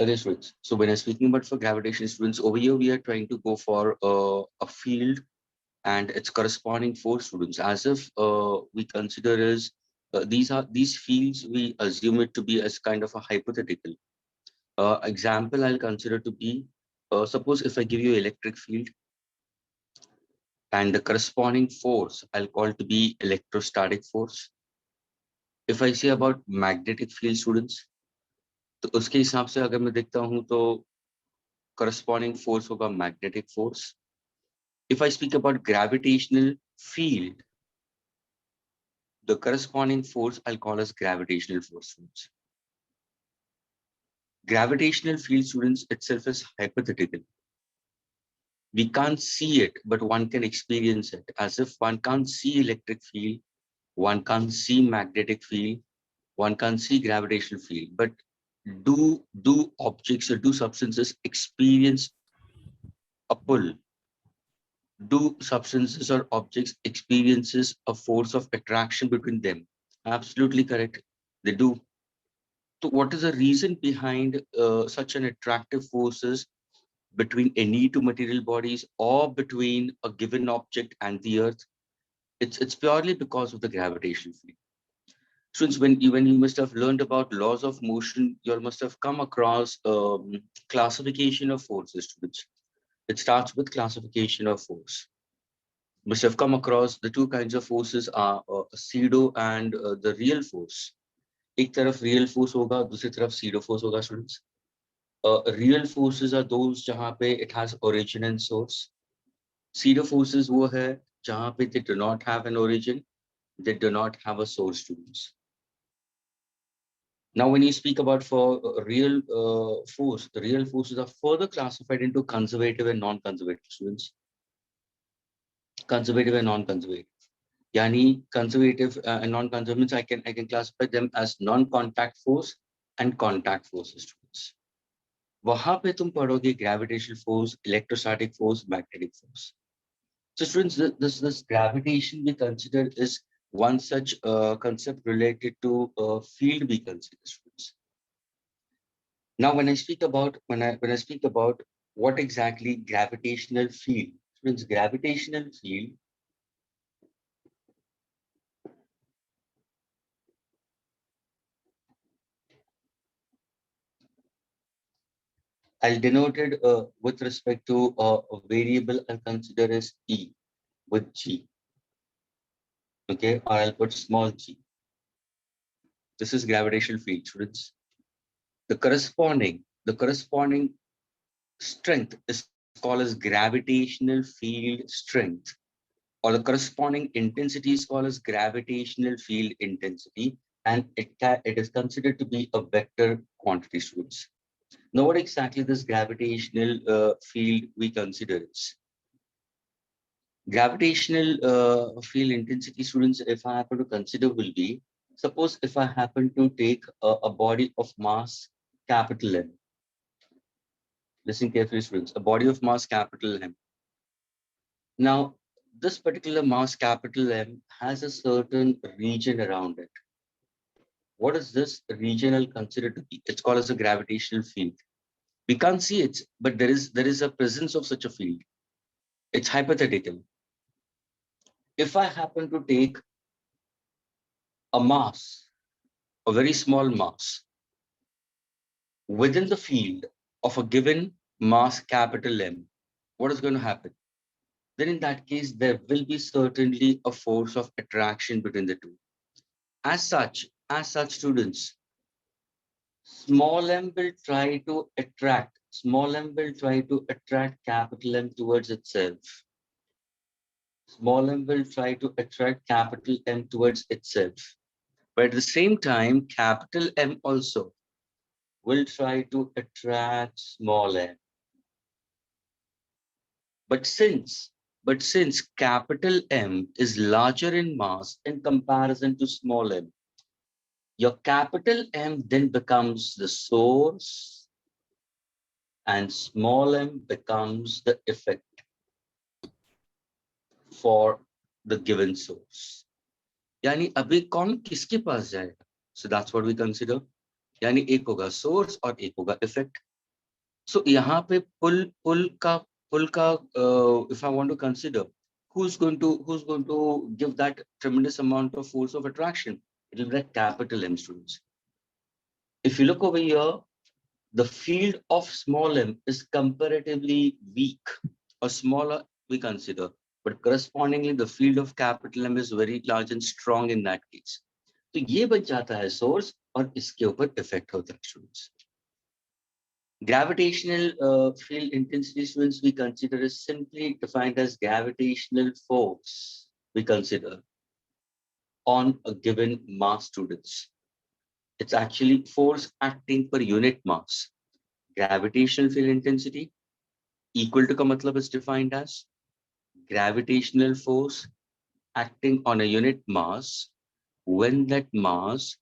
Okay, students. So when I'm speaking about for gravitation, students, over here we are trying to go for a field and its corresponding force, students, as if we consider as these fields, we assume it to be as kind of a hypothetical. Example I'll consider to be, suppose if I give you electric field and the corresponding force I'll call to be electrostatic force. If I say about magnetic field, students, तो उसके हिसाब से अगर मैं देखता हूँ तो corresponding force होगा magnetic force. If I speak about gravitational field, the corresponding force I'll call as gravitational force, students. Gravitational field, students, itself is hypothetical. We can't see it, but one can experience it. As if one can't see electric field, one can't see magnetic field, one can't see gravitational field. But do objects or do substances experience a pull? Do substances or objects experiences a force of attraction between them? Absolutely correct. They do. So what is the reason behind such an attractive forces between any two material bodies or between a given object and the earth? It's purely because of the gravitational field. Since when you must have learned about laws of motion, you must have come across classification of forces, students. It starts with classification of force. Must have come across the two kinds of forces are pseudo and the real force. एक तरफ real force होगा, दूसरी तरफ pseudo force होगा, students. Real forces are those जहाँ पे it has origin and source. Pseudo forces वो है जहाँ पे they do not have an origin, they do not have a source, students. Now, when you speak about for real force, the real forces are further classified into conservative and non-conservative, students. Conservative and non-conservative. Yani conservative and non-conservative means I can classify them as non-contact force and contact forces, students. वहां पे तुम पढ़ोगे gravitational force, electrostatic force, magnetic force. So students, this gravitation we consider is one such concept related to field we consider, students. Now, when I speak about what exactly gravitational field, students, gravitational field I'll denote it with respect to a variable I'll consider as E with G. Okay, or I'll put small g. This is gravitational field, students. The corresponding strength is called as gravitational field strength, or the corresponding intensity is called as gravitational field intensity, and it is considered to be a vector quantity, students. Now, what exactly this gravitational field we consider is? Gravitational field intensity, students, if I happen to consider will be, suppose if I happen to take a body of mass capital M. Listen carefully, students, a body of mass capital M. Now, this particular mass capital M has a certain region around it. What is this regional considered to be? It's called as a gravitational field. We can't see it, but there is a presence of such a field. It's hypothetical. If I happen to take a mass, a very small mass, within the field of a given mass capital M, what is going to happen? Then in that case, there will be certainly a force of attraction between the two. As such, students, small m will try to attract, capital M towards itself. Small m will try to attract capital M towards itself. But at the same time, capital M also will try to attract small m. But since capital M is larger in mass in comparison to small m, your capital M then becomes the source and small m becomes the effect for the given source. यानी अभी कौन किसके पास जाएगा? So that's what we consider. यानी एक होगा source और एक होगा effect. So यहाँ पे pull का if I want to consider, who's going to give that tremendous amount of force of attraction? It will be like capital M, students. If you look over here, the field of small m is comparatively weak or smaller, we consider, but correspondingly the field of capital M is very large and strong in that case. तो ये बच जाता है source और इसके ऊपर effect होता है, students. Gravitational field intensity, students, we consider is simply defined as gravitational force we consider on a given mass, students. It's actually force acting per unit mass. Gravitational field intensity equal to का मतलब is defined as gravitational force acting on a unit mass when that mass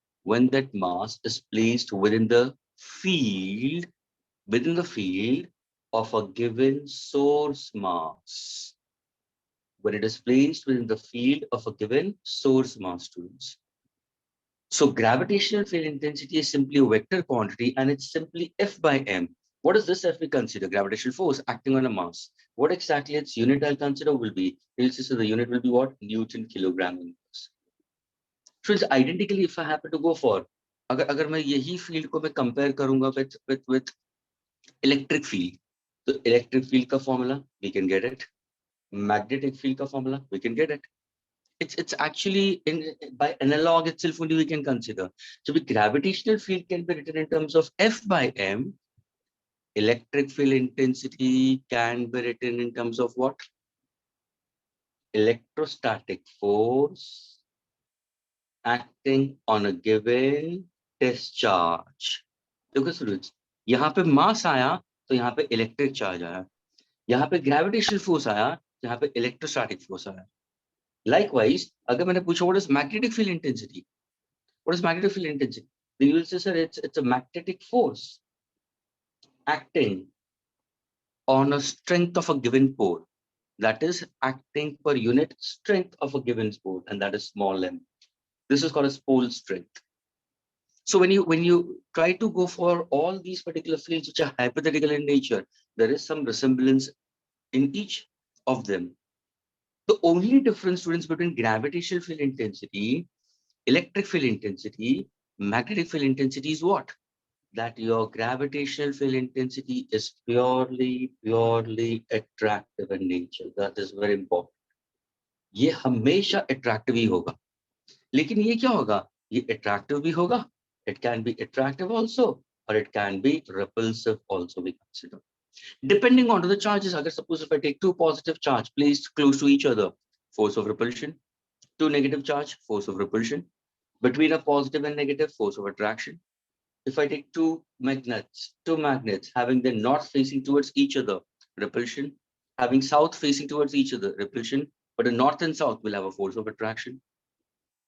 is placed within the field of a given source mass. When it is placed within the field of a given source mass, students. So gravitational field intensity is simply a vector quantity and it's simply F by m. What is this F we consider? Gravitational force acting on a mass. What exactly its unit I'll consider will be? So the unit will be what? Newton kilogram inverse. So identically, if I happen to go for, अगर मैं यही field को मैं compare करूँगा with electric field, तो electric field का formula we can get it. Magnetic field का formula we can get it. It's actually by analog itself only we can consider. So the gravitational field can be written in terms of F by m. Electric field intensity can be written in terms of what? Electrostatic force acting on a given discharge. देखो students, यहाँ पे mass आया तो यहाँ पे electric charge आया, यहाँ पे gravitational force आया, यहाँ पे electrostatic force आया. Likewise, अगर मैंने पूछा what is magnetic field intensity? What is magnetic field intensity? Then you will say, sir, it's a magnetic force acting on a strength of a given pole. That is acting per unit strength of a given pole, and that is small m. This is called as pole strength. So when you try to go for all these particular fields which are hypothetical in nature, there is some resemblance in each of them. The only difference, students, between gravitational field intensity, electric field intensity, magnetic field intensity is what? That your gravitational field intensity is purely attractive in nature. That is very important. ये हमेशा attractive ही होगा. लेकिन ये क्या होगा? ये attractive भी होगा. It can be attractive also, or it can be repulsive also, we consider. Depending on the charges, agar suppose if I take two positive charge placed close to each other, force of repulsion, two negative charge, force of repulsion, between a positive and negative, force of attraction. If I take two magnets having the north facing towards each other, repulsion, having south facing towards each other, repulsion, but the north and south will have a force of attraction.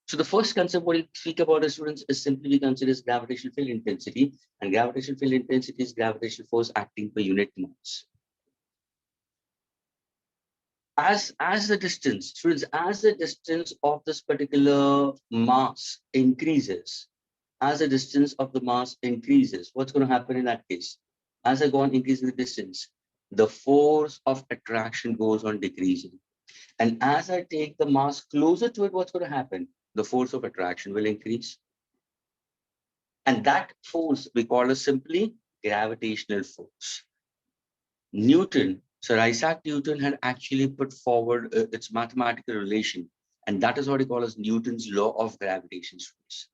So the first concept what we speak about as students is simply we consider as gravitational field intensity, and gravitational field intensity is gravitational force acting per unit mass. As the distance, students, as the distance of this particular mass increases, as the distance of the mass increases, what's going to happen in that case? As I go on increasing the distance, the force of attraction goes on decreasing. And as I take the mass closer to it, what's going to happen? The force of attraction will increase. And that force we call as simply gravitational force. Sir Isaac Newton had actually put forward its mathematical relation, and that is what he calls Newton's law of gravitation, students.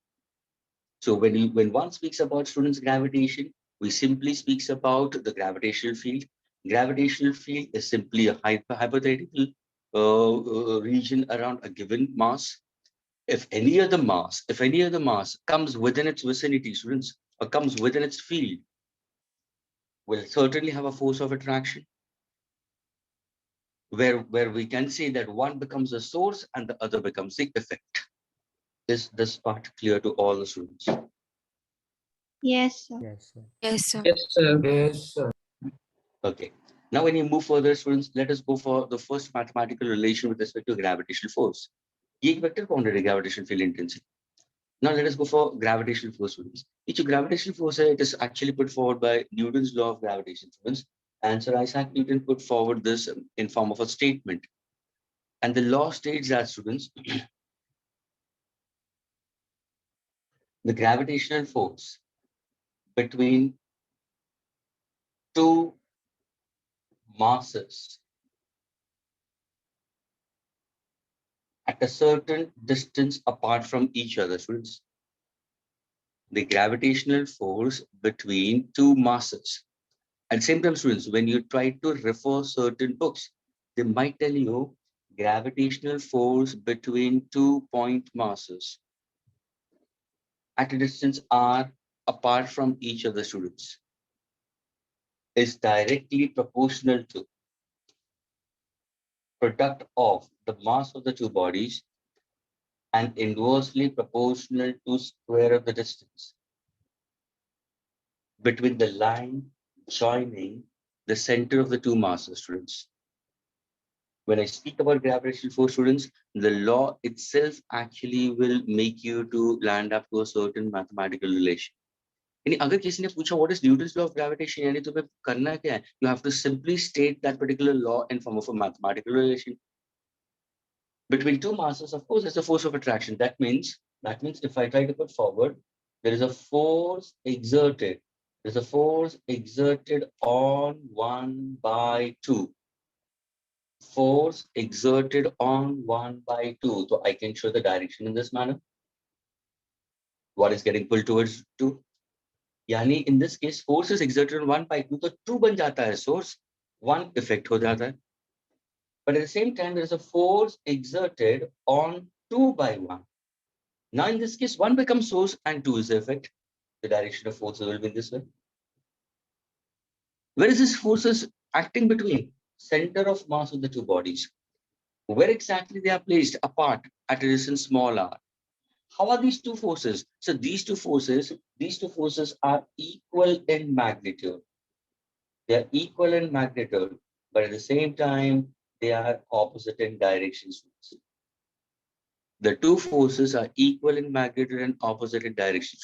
So when one speaks about students' gravitation, we simply speaks about the gravitational field. Gravitational field is simply a hypothetical region around a given mass. If any other mass comes within its vicinity, students, or comes within its field, will certainly have a force of attraction, where we can say that one becomes a source and the other becomes the effect. Is this part clear to all the students? Yes, sir. Yes, sir. Yes, sir. Yes, sir. Yes, sir. Okay. Now, when you move further, students, let us go for the first mathematical relation with respect to gravitational force. ये एक vector quantity gravitational field intensity. Now let us go for gravitational force, students. Each gravitational force, it is actually put forward by Newton's law of gravitation, students. And Sir Isaac Newton put forward this in form of a statement. And the law states that, students, the gravitational force between two masses at a certain distance apart from each other, students. The gravitational force between two masses. At the same time, students, when you try to refer certain books, they might tell you gravitational force between two point masses at a distance r apart from each other, students, is directly proportional to product of the mass of the two bodies and inversely proportional to square of the distance between the line joining the center of the two masses, students. When I speak about gravitational force, students, the law itself actually will make you to land up to a certain mathematical relation. यानी अगर किसी ने पूछा what is Newton's law of gravitation, यानी तुम्हें करना क्या है? You have to simply state that particular law in form of a mathematical relation. Between two masses, of course, there's a force of attraction. That means if I try to put forward, there is a force exerted. There's a force exerted on 1 by 2. Force exerted on 1 by 2. So I can show the direction in this manner. What is getting pulled towards 2? Yani in this case, force is exerted on 1 by 2. So 2 ban jata hai source, 1 effect ho jata hai. But at the same time, there is a force exerted on 2 by 1. Now in this case, 1 becomes source and 2 is the effect. The direction of forces will be in this way. Where is this forces acting between? Center of mass of the two bodies. Where exactly they are placed apart at a distance small r. How are these two forces? So these two forces are equal in magnitude. They are equal in magnitude, but at the same time, they are opposite in directions. The two forces are equal in magnitude and opposite in direction.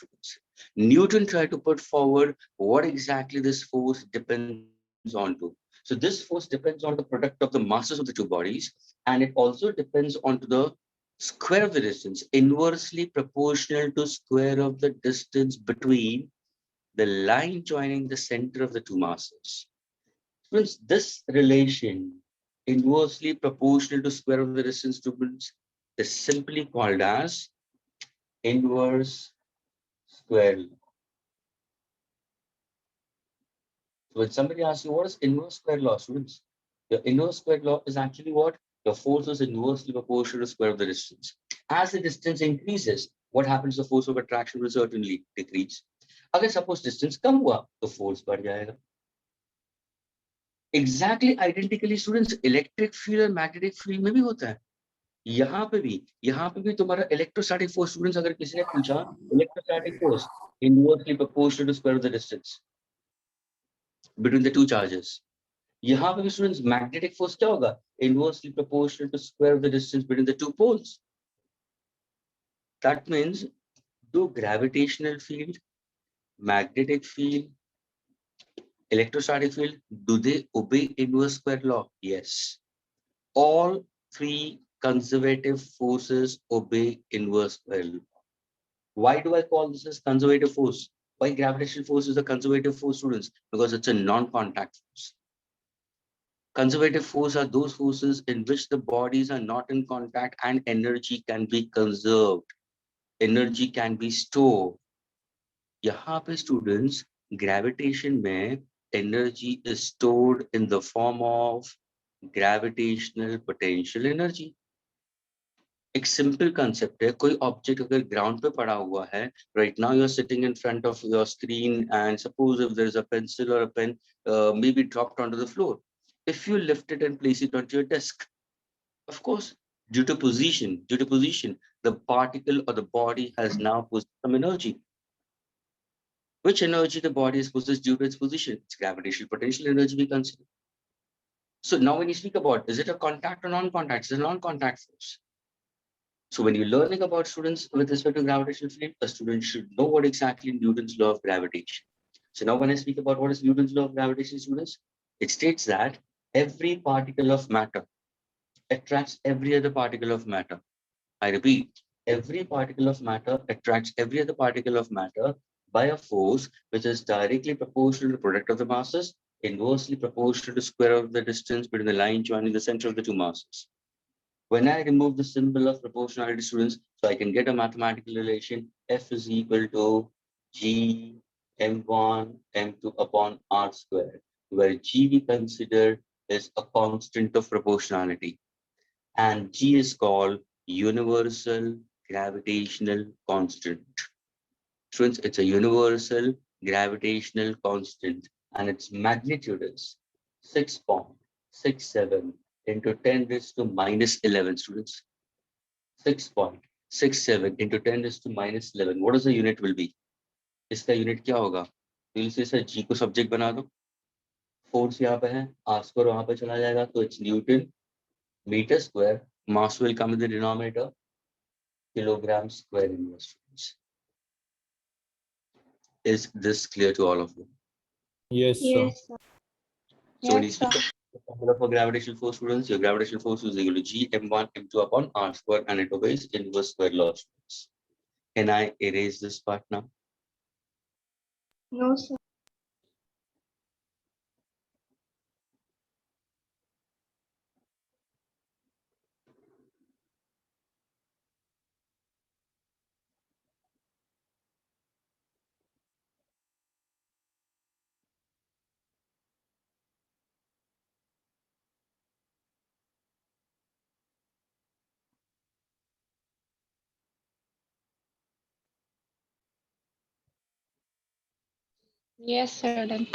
Newton tried to put forward what exactly this force depends on to. So this force depends on the product of the masses of the two bodies, and it also depends onto the square of the distance, inversely proportional to square of the distance between the line joining the center of the two masses. Friends, this relation, inversely proportional to square of the distance, students, is simply called as inverse square law. So when somebody asks you what is inverse square law, students, the inverse square law is actually what? The force is inversely proportional to square of the distance. As the distance increases, what happens? The force of attraction will certainly decrease. अगर suppose distance कम हुआ, तो force बढ़ जाएगा. Exactly identically, students, electric field और magnetic field में भी होता है. यहाँ पे भी तुम्हारा electrostatic force, students, अगर किसी ने पूछा electrostatic force inversely proportional to square of the distance between the two charges. यहाँ पे भी students magnetic force क्या होगा? Inversely proportional to square of the distance between the two poles. That means do gravitational field, magnetic field, electrostatic field, do they obey inverse square law? Yes. All three conservative forces obey inverse square law. Why do I call this as conservative force? Why gravitational force is a conservative force, students? Because it's a non-contact force. Conservative force are those forces in which the bodies are not in contact and energy can be conserved. Energy can be stored. यहाँ पे students, gravitation में energy is stored in the form of gravitational potential energy. एक simple concept है, कोई object अगर ground पे पड़ा हुआ है, right now you are sitting in front of your screen and suppose if there is a pencil और a pen may be dropped on to the floor, if you lift it and place it on your desk, of course, due to position, the particle or the body has now possessed some energy. Which energy the body is possessed due to its position? It's gravitational potential energy we consider. So now when you speak about, is it a contact or non-contact? It's a non-contact force. So when you're learning about students with respect to gravitational field, a student should know what exactly Newton's law of gravitation. So now when I speak about what is Newton's law of gravitation, students, it states that every particle of matter attracts every other particle of matter. I repeat, every particle of matter attracts every other particle of matter by a force which is directly proportional to the product of the masses, inversely proportional to square of the distance between the line joining the center of the two masses. When I remove the symbol of proportionality, students, so I can get a mathematical relation, F is equal to G M1 M2 upon R squared, where G we consider is a constant of proportionality, and G is called universal gravitational constant. Students, it's a universal gravitational constant, and its magnitude is 6.67 into 10 raised to minus 11, students. 6.67 into 10 raised to minus 11. What is the unit will be? इसका unit क्या होगा? तो इसे sir जी को subject बना दो, force यहाँ पे है, आर स्क्वायर वहां पे चला जाएगा, तो it's newton metre square, mass will come in the denominator, kilogram square inverse. Is this clear to all of you? Yes, sir. Yes, sir. So when you Yes, speak sir. of the formula for gravitational force, students, your gravitational force is equal to G m1 m2 upon r square, and it obeys inverse square law, students. Can I erase this part now? No, sir. Yes, sir. Done.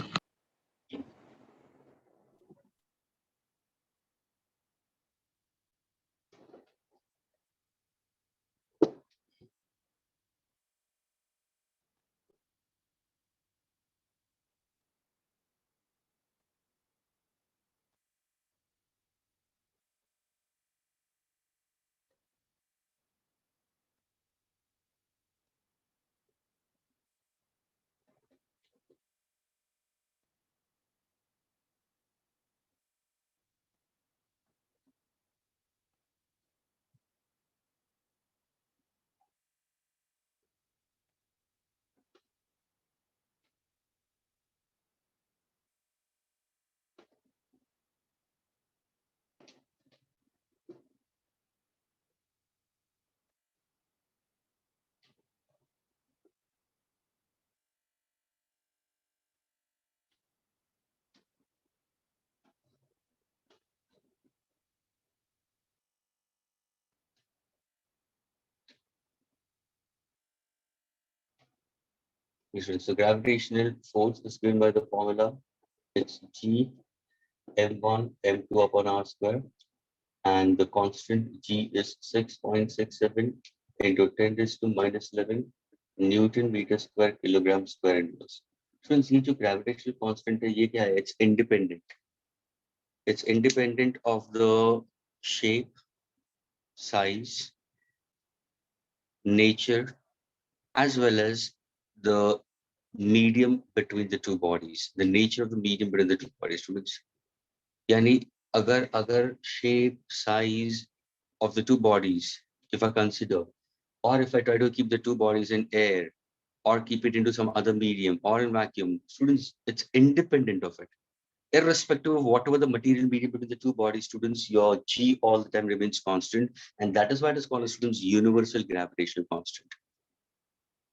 So gravitational force is given by the formula. It's G m1 m2 upon r square, and the constant G is 6.67 into 10 raised to minus 11 Newton meter square kilogram square inverse. Students, ये जो gravitational constant है, ये क्या है? It's independent. It's independent of the shape, size, nature, as well as the medium between the two bodies, the nature of the medium between the two bodies, students. Yani, agar shape, size of the two bodies, if I consider, or if I try to keep the two bodies in air, or keep it into some other medium, or in vacuum, students, it's independent of it. Irrespective of whatever the material medium between the two body, students, your G all the time remains constant, and that is why it is called a student's universal gravitational constant.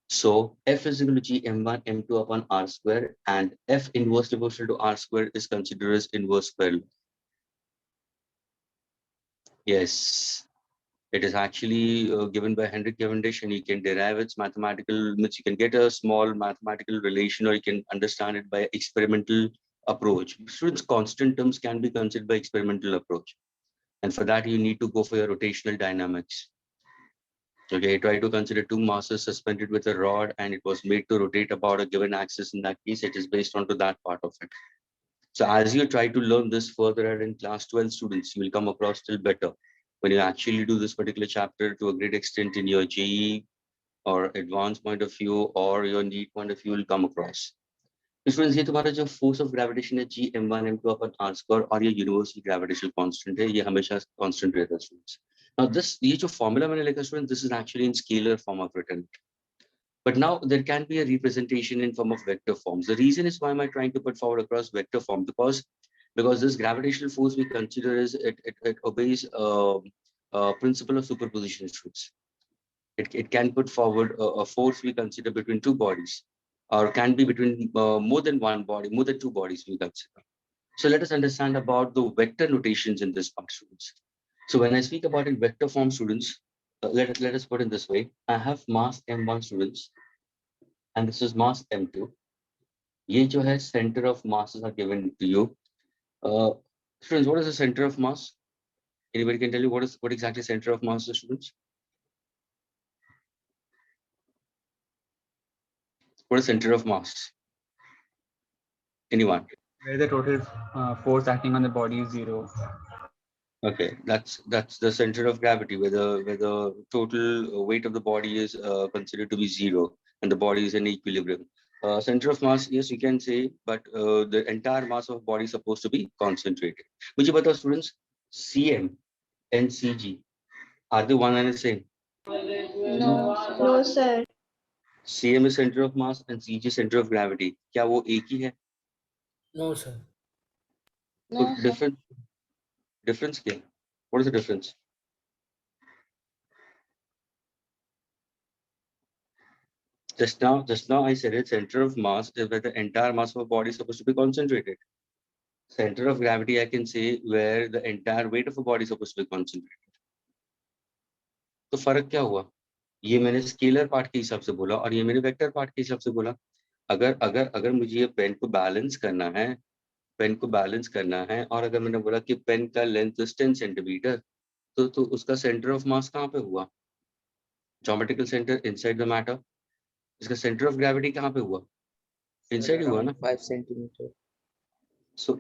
So F is equal to G m1 m2 upon r square, and F inverse proportional to r square is considered as inverse square law. Yes, it is actually given by Henrik Cavendish, and you can derive its mathematical limits. You can get a small mathematical relation, or you can understand it by experimental approach. Students, constant terms can be considered by experimental approach. And for that, you need to go for your rotational dynamics. Okay, try to consider two masses suspended with a rod, and it was made to rotate about a given axis. In that case, it is based onto that part of it. So as you try to learn this further in class 12, students, you will come across still better. when you actually do this particular chapter to a great extent in your JE or advanced point of view or your NEET point of view will come across. Students, ये तुम्हारा जो force of gravitation है G m1 m2 upon r square और ये universal gravitational constant है, ये हमेशा constant रहता है students. Now this ये जो formula मैंने लिखा students, this is actually in scalar form of written. But now there can be a representation in form of vector forms. The reason is why am I trying to put forward across vector form, because this gravitational force we consider is it obeys principle of superposition students. It can put forward a force we consider between two bodies, or can be between more than one body, more than two bodies we consider. So let us understand about the vector notations in this part, students. So when I speak about in vector form, students, let us put it this way. I have mass m1 students, and this is mass m2. ये जो है center of masses are given to you. Students, what is the center of mass? Anybody can tell you what exactly center of mass is, students? What is center of mass? Anyone? Where the total force acting on the body is 0. Okay, that's the center of gravity, where the total weight of the body is considered to be 0 and the body is in equilibrium. Center of mass, yes, you can say, but the entire mass of body is supposed to be concentrated. मुझे बताओ students, CM and CG, are they one and the same? No, sir. CM is center of mass and CG is center of gravity. क्या वो एक ही है? No, sir. तो difference क्या? What is the difference? Just now I said it, center of mass is where the entire mass of a body is supposed to be concentrated. Center of gravity, I can say, where the entire weight of a body is supposed to be concentrated. तो फर्क क्या हुआ? ये मैंने scalar part के हिसाब से बोला और ये मैंने वेक्टर पार्ट के हिसाब से बोला. अगर मुझे ये पेन को बैलेंस करना है और अगर मैंने बोला कि पेन का लेंथ 10 सेंटीमीटर, तो उसका सेंटर ऑफ मास कहाँ पे हुआ? Geometrical centre inside the matter. इसका सेंटर ऑफ ग्रेविटी कहाँ पे हुआ? इनसाइड हुआ ना? 5 centimeter. So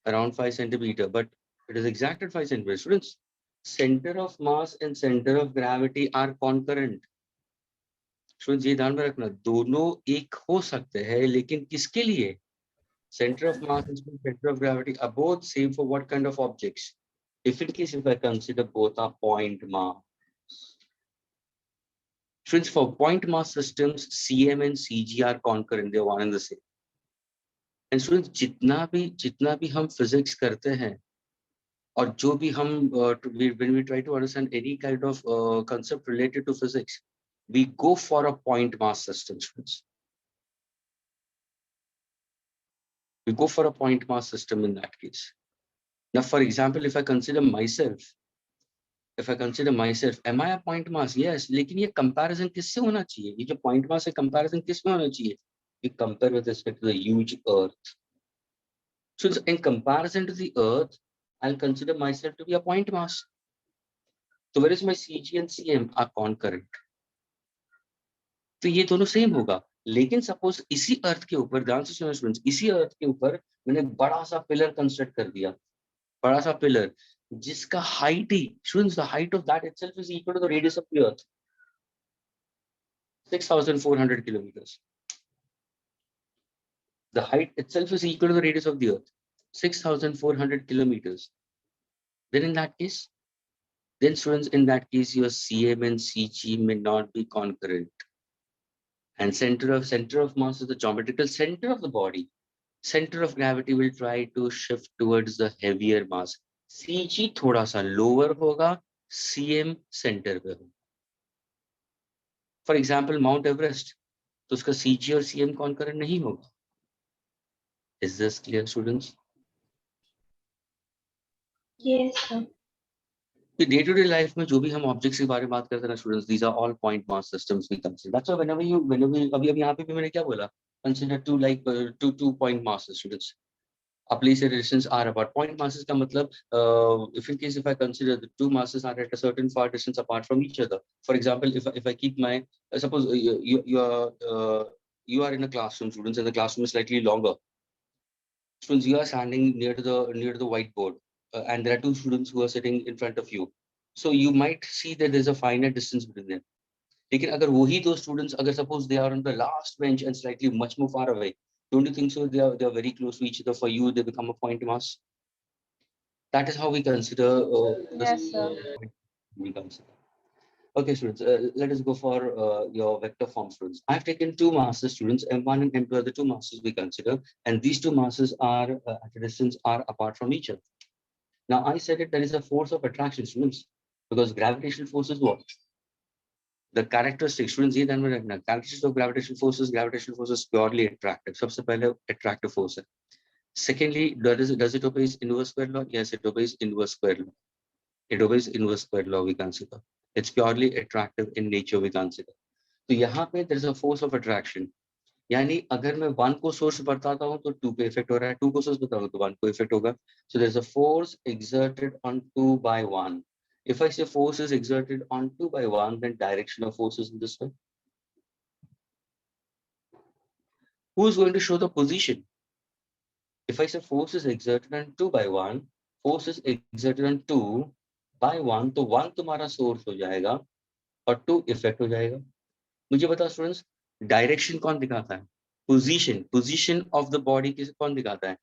around 5 centimeter, but it is exacted 5 centimeter. Students, center of mass and center of gravity are concurrent. Students, ये ध्यान में रखना, दोनों एक हो सकते हैं, लेकिन किसके लिए? Center of mass and center of gravity are both same for what kind of objects? If in case if I consider both are point mass. Students, for point mass systems, CM and CG are concurrent, they are one and the same. And students, जितना भी हम physics करते हैं और जो भी हम when we try to understand any kind of concept related to physics, we go for a point mass system, students. We go for a point mass system in that case. Now, for example, if I consider myself, am I a point mass? Yes. लेकिन ये comparison किससे होना चाहिए? ये जो point mass है, comparison किसमें होना चाहिए? We compare with respect to the huge Earth. So in comparison to the Earth, I'll consider myself to be a point mass. So where is my CG and CM are concurrent. तो ये दोनों same होगा. लेकिन suppose इसी अर्थ के ऊपर, ध्यान से सुनो स्टूडेंट्स, इसी अर्थ के ऊपर मैंने बड़ा सा पिलर कंस्ट्रक्ट कर दिया, बड़ा सा पिलर जिसका हाइट ही, students, the height of that itself is equal to the radius of the earth, 6400 kilometers. The height itself is equal to the radius of the earth, 6400 kilometers. Then in that case, students, in that case, your CM and CG may not be concurrent. And center of mass is the geometrical center of the body. Center of gravity will try to shift towards the heavier mass. CG थोड़ा सा lower होगा, CM center पे होगा. For example, Mount Everest, तो उसका CG और CM concurrent नहीं होगा. Is this clear, students? Yes, sir. Day to day life में जो भी हम ऑब्जेक्ट्स के बारे में बात करते हैं ना students, these are all point mass systems we consider. That's why whenever अभी यहाँ पे भी मैंने क्या बोला, consider two point masses students. A place at a distance r apart. Point masses का मतलब if I consider the two masses are at a certain far distance apart from each other. For example, if I keep my suppose you are in a classroom, students, and the classroom is slightly longer. Students, you are standing near to the whiteboard, and there are two students who are sitting in front of you. So you might see that there's a finite distance between them. लेकिन अगर वही दो students, अगर suppose they are on the last bench and slightly much more far away, don't you think so? They are very close to each other. For you, they become a point mass. That is how we consider this. Yes, sir. We consider. Okay, students. Let us go for your vector form, students. I've taken two masses, students. M1 and M2 are the two masses we consider, and these two masses are at a distance r apart from each other. Now, I said it. There is a force of attraction, students, because gravitational force is what? The characteristics, students, ये ध्यान में रखना, characteristics of gravitational force is purely attractive. सबसे पहले attractive force है. Secondly, does it obey inverse square law? Yes, it obeys inverse square law. It obeys inverse square law, we consider. It's purely attractive in nature, we consider. तो यहाँ पे there is a force of attraction. यानी अगर मैं 1 को source बताता हूँ तो 2 पे इफेक्ट हो रहा है, 2 को सोर्स बताऊँ तो 1 को इफेक्ट होगा. So there is a force exerted on 2 by 1. If I say force is exerted on 2 by 1, then direction of force is in this way. Who is going to show the position? If I say force is exerted on 2 by 1, force is exerted on 2 by 1, तो 1 तुम्हारा source हो जाएगा और 2 effect हो जाएगा. मुझे बताओ students, direction कौन दिखाता है? पोजीशन ऑफ द बॉडी किसे कौन दिखाता है?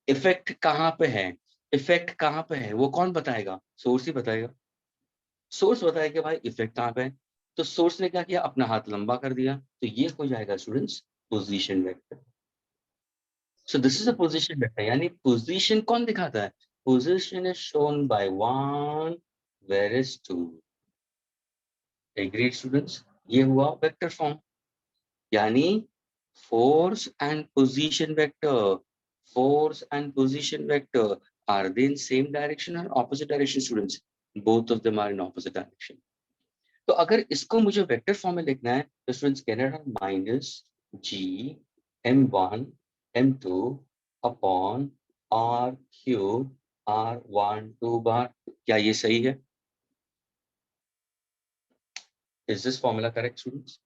इफेक्ट कहाँ पे है? इफेक्ट कहाँ पे है वो कौन बताएगा? सोर्स ही बताएगा. सोर्स बताएगा भाई इफेक्ट कहाँ पे है. तो सोर्स ने क्या किया? अपना हाथ लंबा कर दिया, तो ये हो जाएगा students position vector. So this is a position vector. यानी position कौन दिखाता है? Position is shown by 1, whereas 2. Agreed, students? ये हुआ vector form. यानी force and position vector are they in same direction or opposite direction, students? Both of them are in opposite direction. तो अगर इसको मुझे vector form में लिखना है तो students can write minus g m1 m2 upon r cube r1 2 bar. क्या ये सही है? Is this formula correct, students?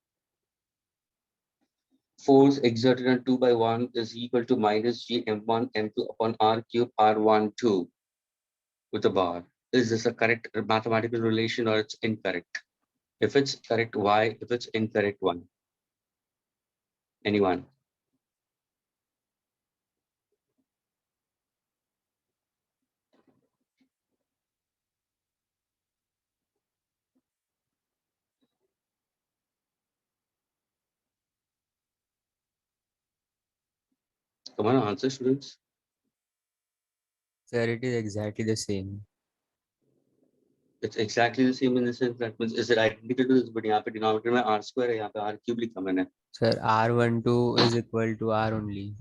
Force exerted on 2 by 1 is equal to minus g m1 m2 upon r cube r1 2 with a bar. Is this a correct mathematical relation or it's incorrect? If it's correct, why? If it's incorrect, why? Anyone? Come on, answer, students. Sir, it is exactly the same. It's exactly the same in the sense that means is it identical to this, but यहाँ पे denominator में r square है, यहाँ पे r cube लिखा मैंने. Sir, R12 is equal to R only.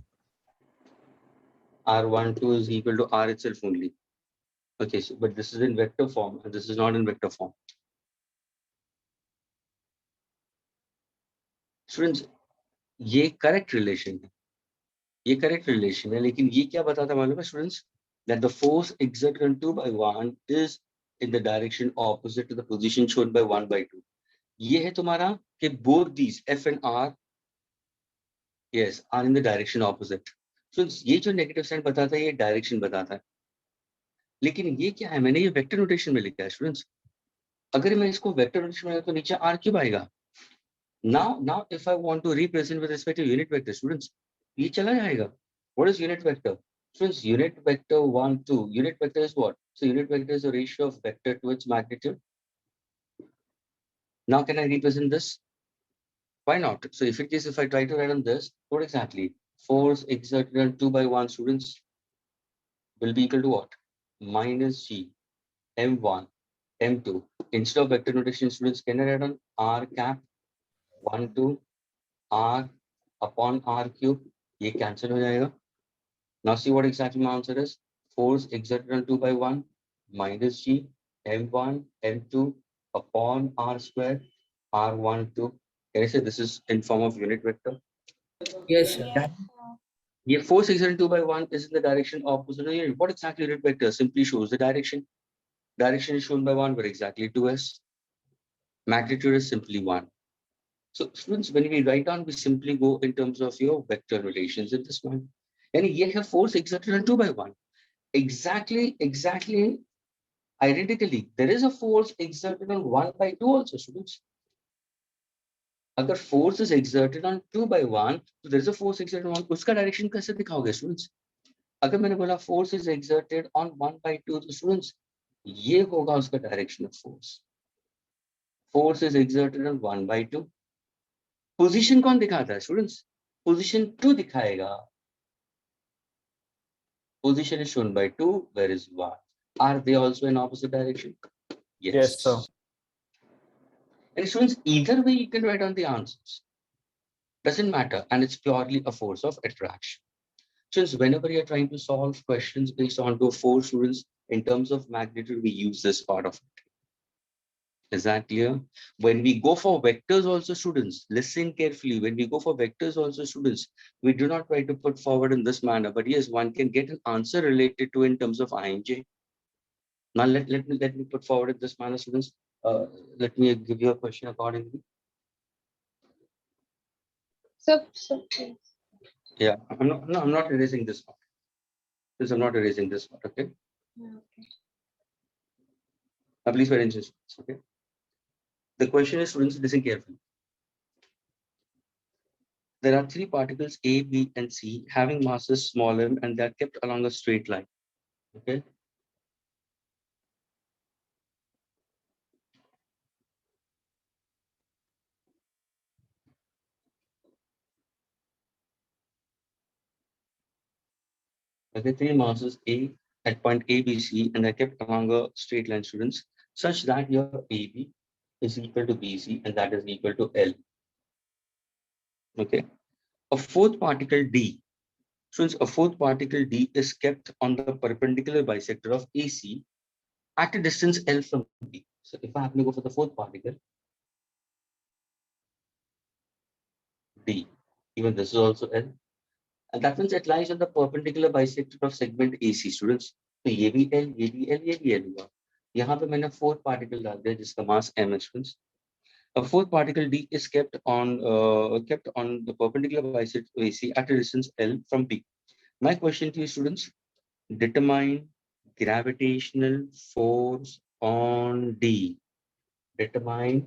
R12 is equal to r itself only. Okay, so but this is in vector form and this is not in vector form. Students, ये correct relation है. ये correct relation है, लेकिन ये क्या बताता है मालूम है students? That the force exerted on 2 by 1 is in the direction opposite to the position shown by 1 by 2. ये है तुम्हारा कि both these F and R, yes, are in the direction opposite. So ये जो negative sign बताता है ये direction बताता है. लेकिन ये क्या है? मैंने ये vector notation में लिखा है students. अगर मैं इसको vector notation में लिखा तो नीचे R क्यों आएगा? Now if I want to represent with respect to unit vector, students, ये चला जाएगा. What is unit vector? Students, unit vector 1, 2. Unit vector is what? So unit vector is a ratio of vector to its magnitude. Now can I represent this? Why not? So if I try to write on this, what exactly? Force exerted on 2 by 1, students, will be equal to what? Minus g m1 m2. Instead of vector notation, students, can I write on r cap 1 2 r upon r cube? ये cancel हो जाएगा. Now see what exactly my answer is. Force exerted on 2 by 1 minus g m1 m2 upon r square r1 2. Can I say this is in form of unit vector? Yes, sir. Yes, Yeah, force exerted 2 by 1 is in the direction opposite to the unit. What exactly unit vector? Simply shows the direction. Direction is shown by 1, but exactly 2s. Magnitude is simply 1. So students, when we write down, we simply go in terms of your vector relations in this one. And here have force exerted on 2 by 1. Exactly Identically, there is a force exerted on 1 by 2 also, students. अगर force is exerted on 2 by 1, तो there is a force exerted on, उसका direction कैसे दिखाओगे students? अगर मैंने बोला force is exerted on 1 by 2, तो students ये होगा उसका direction of force. Force is exerted on 1 by 2. Position कौन दिखाता है students? Position 2 दिखाएगा. Position is shown by 2, where is 1? Are they also in opposite direction? Yes, sir. And students, either way you can write down the answers. Doesn't matter, and it's purely a force of attraction. Since whenever you're trying to solve questions based on to a force, students, in terms of magnitude, we use this part of it. Is that clear? When we go for vectors also, students, listen carefully. When we go for vectors also, students, we do not try to put forward in this manner, but yes, one can get an answer related to in terms of INJ. Now let me put forward in this manner, students. Let me give you a question accordingly. Please. Yeah, I'm not erasing this part. Because I'm not erasing this part, okay? Okay. Please pay attention, okay? The question is, students, listen carefully. There are 3 particles A, B, and C having masses small m, and they are kept along a straight line, okay? Okay, 3 masses A at point A, B, C, and they're kept along a straight line, students, such that your AB is equal to BC, and that is equal to L. Okay. A 4th particle D. Students, a 4th particle D is kept on the perpendicular bisector of AC at a distance L from B. So if I have to go for the 4th particle, D, even this is also L. And that means it lies on the perpendicular bisector of segment AC, students. So ये भी L, ये भी L, ये भी L हुआ. यहाँ पे मैंने 4th particle डाल दिया जिसका mass m है, students. A 4th particle D is kept on the perpendicular bisector of AC at a distance L from B. My question to you, students, determine gravitational force on D. Determine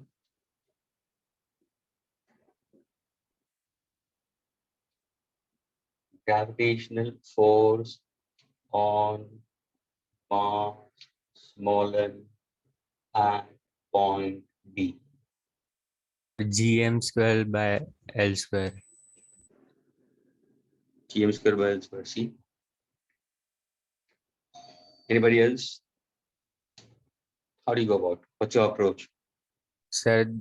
gravitational force on mass smaller at point D. GM square by L square. GM square by L square. See? Anybody else? How do you go about? What's your approach? Sir,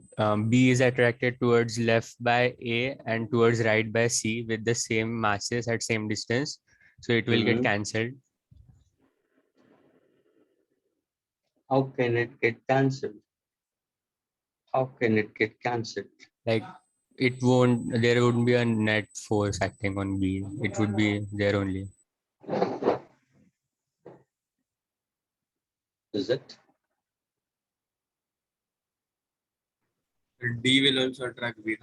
B is attracted towards left by A and towards right by C with the same masses at same distance. So it will get cancelled. How can it get cancelled? How can it get cancelled? Like it won't, there wouldn't be a net force acting on B. It would be there only. Is it? D will also attract B.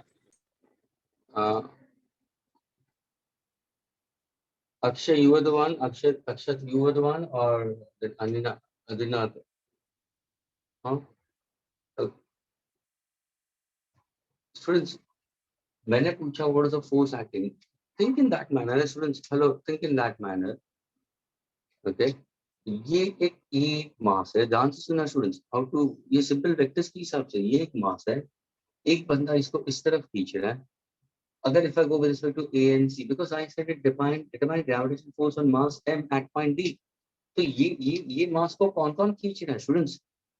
Akshay, you were the one. Akshat, you were the one, or did Anina? Adinat? Huh? Students, मैंने पूछा what is the force acting? Think in that manner, students. Hello, think in that manner. Okay. ये एक मास है. ध्यान से सुना students. How to ये simple vectors के हिसाब से ये एक मास है. एक बंदा इसको इस तरफ खींच रहा है. अगर if I go with respect to A and C, because I said it determine gravitational force on mass m at point D. तो ये मास को कौन खींच रहा है students?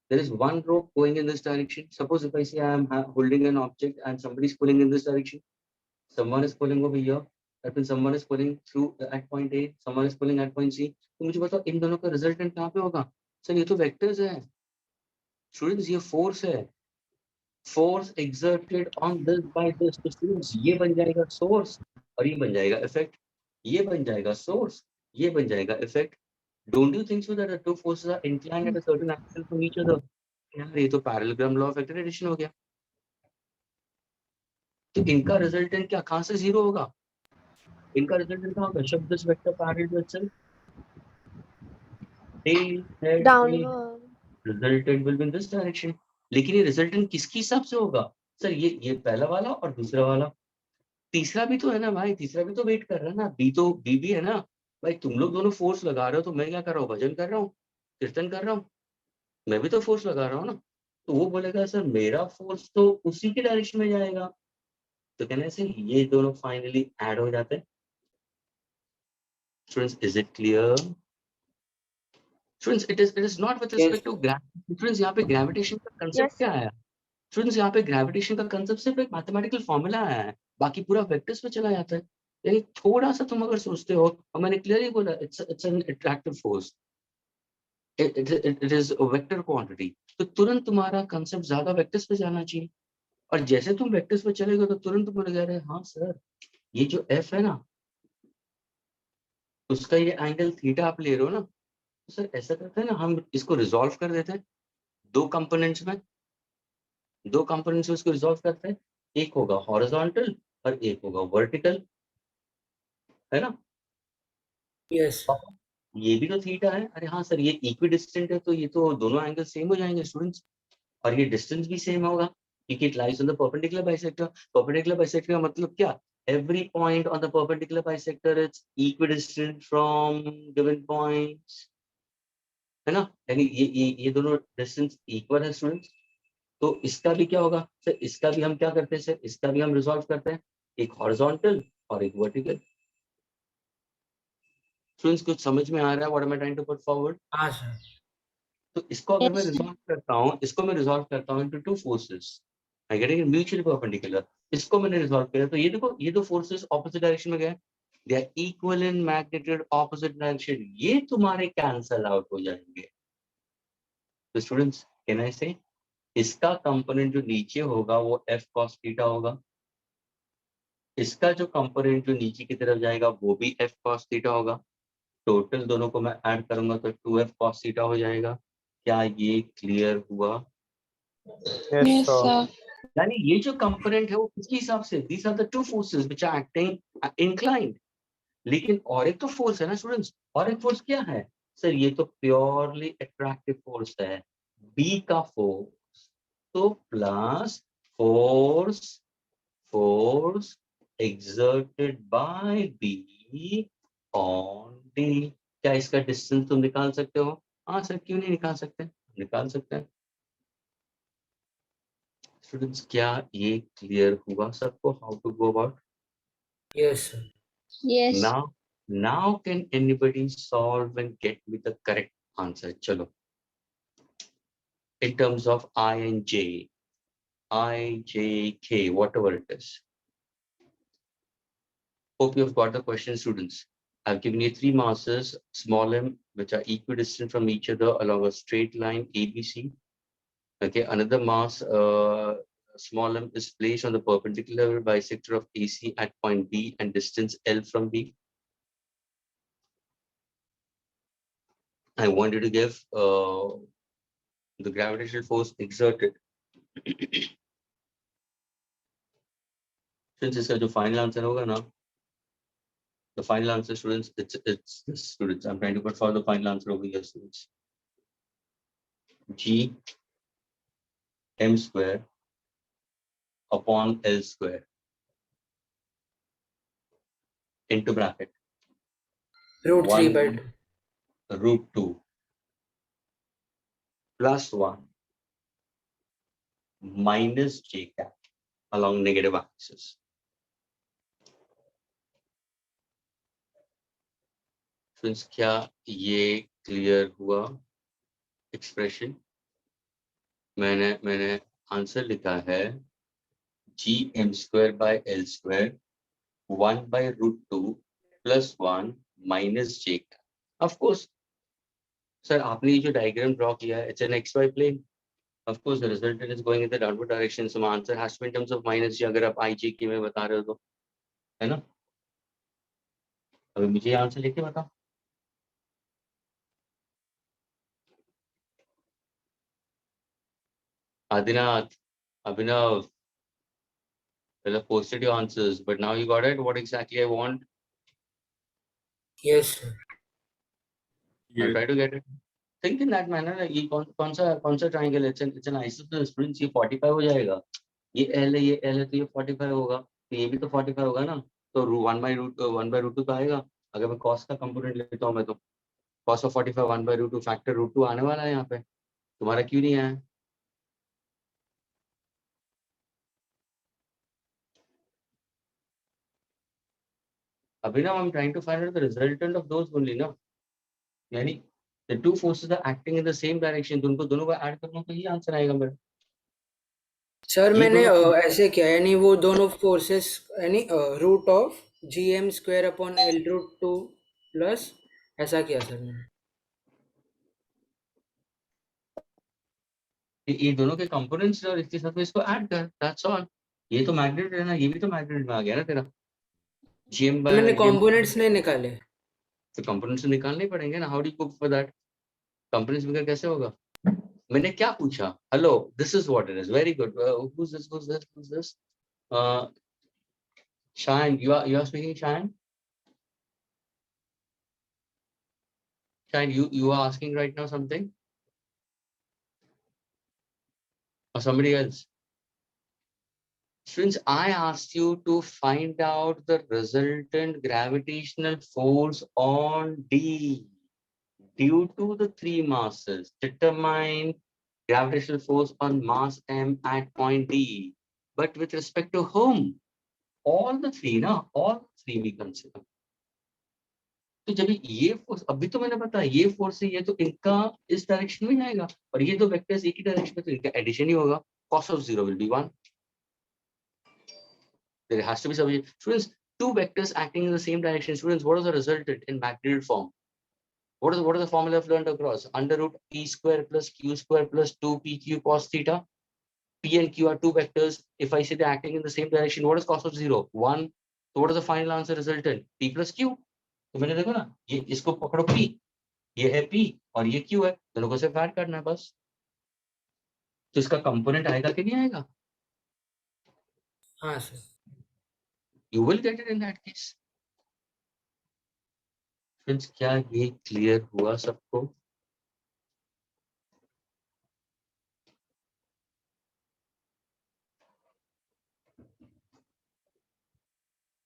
There is one rope going in this direction. Suppose if I say I am holding an object and somebody is pulling in this direction. Someone is pulling over here. That means someone is pulling through at point A. Someone is pulling at point C. तो मुझे बताओ इन दोनों का resultant कहाँ पे होगा? Sir ये तो वेक्टर्स है. स्टूडेंट्स ये फोर्स है. Force exerted on this by this. तो स्टूडेंट्स ये बन जाएगा सोर्स और ये बन जाएगा इफेक्ट. ये बन जाएगा सोर्स. ये बन जाएगा effect. Don't you think so that the two forces are inclined at a certain angle from each other? यार ये तो parallelogram law of acceleration हो गया. तो इनका रिजल्टेंट क्या कहाँ से जीरो होगा? इनका रिजल्टेंट कहाँ होगा? शब्द this vector parallel to itself. Tail, head, Downward. resultant will be in this direction. लेकिन ये resultant किसके हिसाब से होगा? सर ये पहला वाला और दूसरा वाला, तीसरा भी तो है ना भाई, तीसरा भी तो वेट कर रहा है ना, बी भी है ना भाई। तुम लोग दोनों फोर्स लगा रहे हो तो मैं क्या कर रहा हूँ, भजन कर रहा हूँ, कीर्तन कर रहा हूँ, मैं भी तो फोर्स लगा रहा हूँ ना। तो वो बोलेगा सर मेरा फोर्स तो उसी के डायरेक्शन में जाएगा, तो कहने से ये दोनों फाइनली ऐड हो जाते हैं। Students, is it clear? Students, it is not with respect to gravity. Students यहाँ पे ग्रेविटेशन का कंसेप्ट Yes, क्या है? स्टूडेंट्स यहाँ पे ग्रेविटेशन का कंसेप्ट सिर्फ एक मैथमेटिकल फॉर्मूला है, बाकी पूरा वेक्टर्स पे चला जाता है। यानी थोड़ा सा तुम अगर सोचते हो, और मैंने क्लियरली बोला it's an attractive force, it is a vector quantity, तो तुरंत तुम्हारा कंसेप्ट ज्यादा वेक्टर्स पे जाना चाहिए। और जैसे तुम वेक्टर्स पे चलेगा तो तुरंत तुम बोलेगा अरे हाँ सर, ये जो एफ है ना, उसका ये एंगल थीटा आप ले रहे हो ना, तो सर ऐसा करते हैं ना, हम इसको रिजॉल्व कर देते हैं दो कंपोनेंट्स में, दो कंपोनेंट्स में इसको रिजॉल्व करते हैं, एक होगा हॉरिजॉन्टल और एक होगा वर्टिकल, है ना? Yes. ये भी तो थीटा है, अरे हाँ सर ये इक्विडिस्टेंट है, तो ये तो दोनों एंगल सेम हो जाएंगे स्टूडेंट्स, और ये डिस्टेंस भी सेम होगा क्योंकि it lies on the perpendicular bisector. Perpendicular bisector का मतलब क्या? Every point on the perpendicular bisector is equidistant from given points, है ना? यानी ये दोनों डिस्टेंस इक्वल है स्टूडेंट्स। तो इसका भी क्या होगा सर, इसका भी हम क्या करते हैं सर, इसका भी हम रिजॉल्व करते हैं, एक हॉरिजॉन्टल और एक वर्टिकल। स्टूडेंट्स, कुछ समझ में आ रहा है what am I trying to put forward? हाँ सर. तो इसको अगर मैं Yes, sir. रिजॉल्व करता हूँ, इसको मैं रिजॉल्व करता हूँ into two forces, I get it mutually perpendicular. इसको मैंने रिजॉल्व किया तो ये देखो, ये दो फोर्सेस ऑपोजिट डायरेक्शन में गए, they are equal in magnitude opposite direction, ये तुम्हारे कैंसल आउट हो जाएंगे। तो स्टूडेंट्स, कैन आई से इसका कंपोनेंट जो नीचे होगा वो एफ कॉस थीटा होगा, इसका जो कंपोनेंट जो नीचे की तरफ जाएगा वो भी एफ कॉस थीटा होगा, टोटल दोनों को मैं ऐड करूंगा तो 2f cos थीटा हो जाएगा। क्या ये क्लियर हुआ? Yes, sir. यानी ये जो कंपोनेंट है वो किसके हिसाब से, these are the two forces which are acting inclined. लेकिन और एक तो फोर्स है ना स्टूडेंट्स, और एक फोर्स क्या है सर, ये तो प्योरली अट्रैक्टिव फोर्स है, बी का फोर्स, तो plus force force exerted by B on D। क्या इसका डिस्टेंस तुम निकाल सकते हो? हाँ सर, क्यों नहीं निकाल सकते, निकाल सकते हैं। स्टूडेंट्स, क्या ये क्लियर हुआ सबको, how to go about? Yes sir. Yes. now can anybody solve and get me the correct answer? चलो, in terms of I and J, I, J, K, whatever it is. Hope you have got the question, students. I've given you three masses, small m, which are equidistant from each other along a straight line ABC. Okay, another mass, small m, is placed on the perpendicular bisector of AC at point B and distance L from B. I want you to give the gravitational force exerted. Since इसका जो final answer होगा ना, the final answer, students, it's this, students. I'm trying to put forward the final answer over here, students. G m square upon L square into bracket Root 3 by 1 root 2 plus 1 minus j cap along negative axis. Friends, क्या ये clear हुआ expression? मैंने answer लिखा है G M square by L square 1 by root 2 plus 1 minus j cap. Of course, sir आपने ये जो diagram draw किया है, it's an X Y plane. Of course, the resultant is going in the downward direction. So my answer has to be in terms of minus j. अगर आप I j k में बता रहे हो तो, है ना? अभी मुझे आंसर लेके बताओ. Adinath, Abhinav, well, I've posted your answers, but now you got it. What exactly I want? Yes sir. I'll try to get it. think in that manner. ये कौन सा triangle है? It's an isosceles, students. ये 45 हो जाएगा. ये L है, ये L है, तो ये 45 होगा. तो ये भी तो 45 होगा ना. तो 1/√2 तो आएगा. अगर मैं cos का component लेता हूँ मैं, तो cos of 45 1/√2 factor √2 आने वाला है यहाँ पे. तुम्हारा क्यों नहीं आया? Abhinav, I'm trying to find out the resultant of those only, ना. यानी the two forces are acting in the same direction. तो उनको दोनों को ऐड करना, तो ये आंसर आएगा मेरा. सर ये मैंने दोनों ऐसे किया, यानी वो दोनों फोर्सेस, यानी root of GM² upon L√2 plus ऐसा किया सर मैंने. ये दोनों के कंपोनेंट्स और इसके साथ में इसको ऐड कर. That's all. ये तो मैग्नेट है ना, ये भी तो मैग्नेट में आ गया ना तेरा. मैंने GM कंपोनेंट्स नहीं निकाले. तो कंपोनेंट्स निकालने ही पड़ेंगे ना. How do you go for that? Components बगैर कैसे होगा? मैंने क्या पूछा? Hello, this is what it is. Very good. who's this? Shayan, you are speaking, Shayan? Shayan, you are asking right now something? Or somebody else? Since I asked you to find out the resultant gravitational force on D due to the three masses, determine gravitational force on mass M at point D. But with respect to whom? All the three, na? All three we consider. तो जब ये force, अभी तो मैंने बताया ये force है, ये तो इनका इस डायरेक्शन में जाएगा, और ये दो वेक्टर्स एक ही डायरेक्शन में, तो इनका एडिशन ही होगा. Cos of 0 will be 1. There has to be some. Students, two vectors acting in the same direction. Students, what is the resultant in magnitude form? What is the formula I've learned across? √p² plus q² plus 2pq cos theta. P and Q are two vectors. If I say they're acting in the same direction, what is cos of 0? 1. So what is the final answer resultant? P plus Q. तो मैंने देखो ना, ये इसको पकड़ो P, ये है P और ये Q है, दोनों को सिर्फ ऐड करना है बस. तो इसका कंपोनेंट आएगा कि नहीं आएगा? हाँ sir. You will get it in that case. Friends, क्या ये क्लियर हुआ सबको?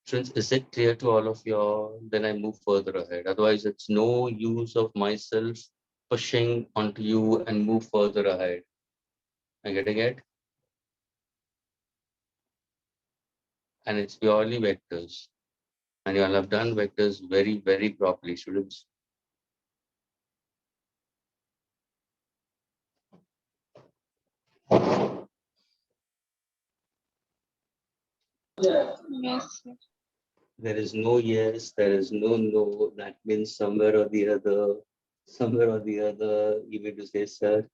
Friends, is it clear to all of you all? Then I move further ahead. Otherwise, it's no use of myself pushing onto you and move further ahead. Am I getting it? And it's purely vectors. And you all have done vectors very, very properly, students. Yes, sir. There is no yes, there is no no. That means somewhere or the other, you need to say, sir.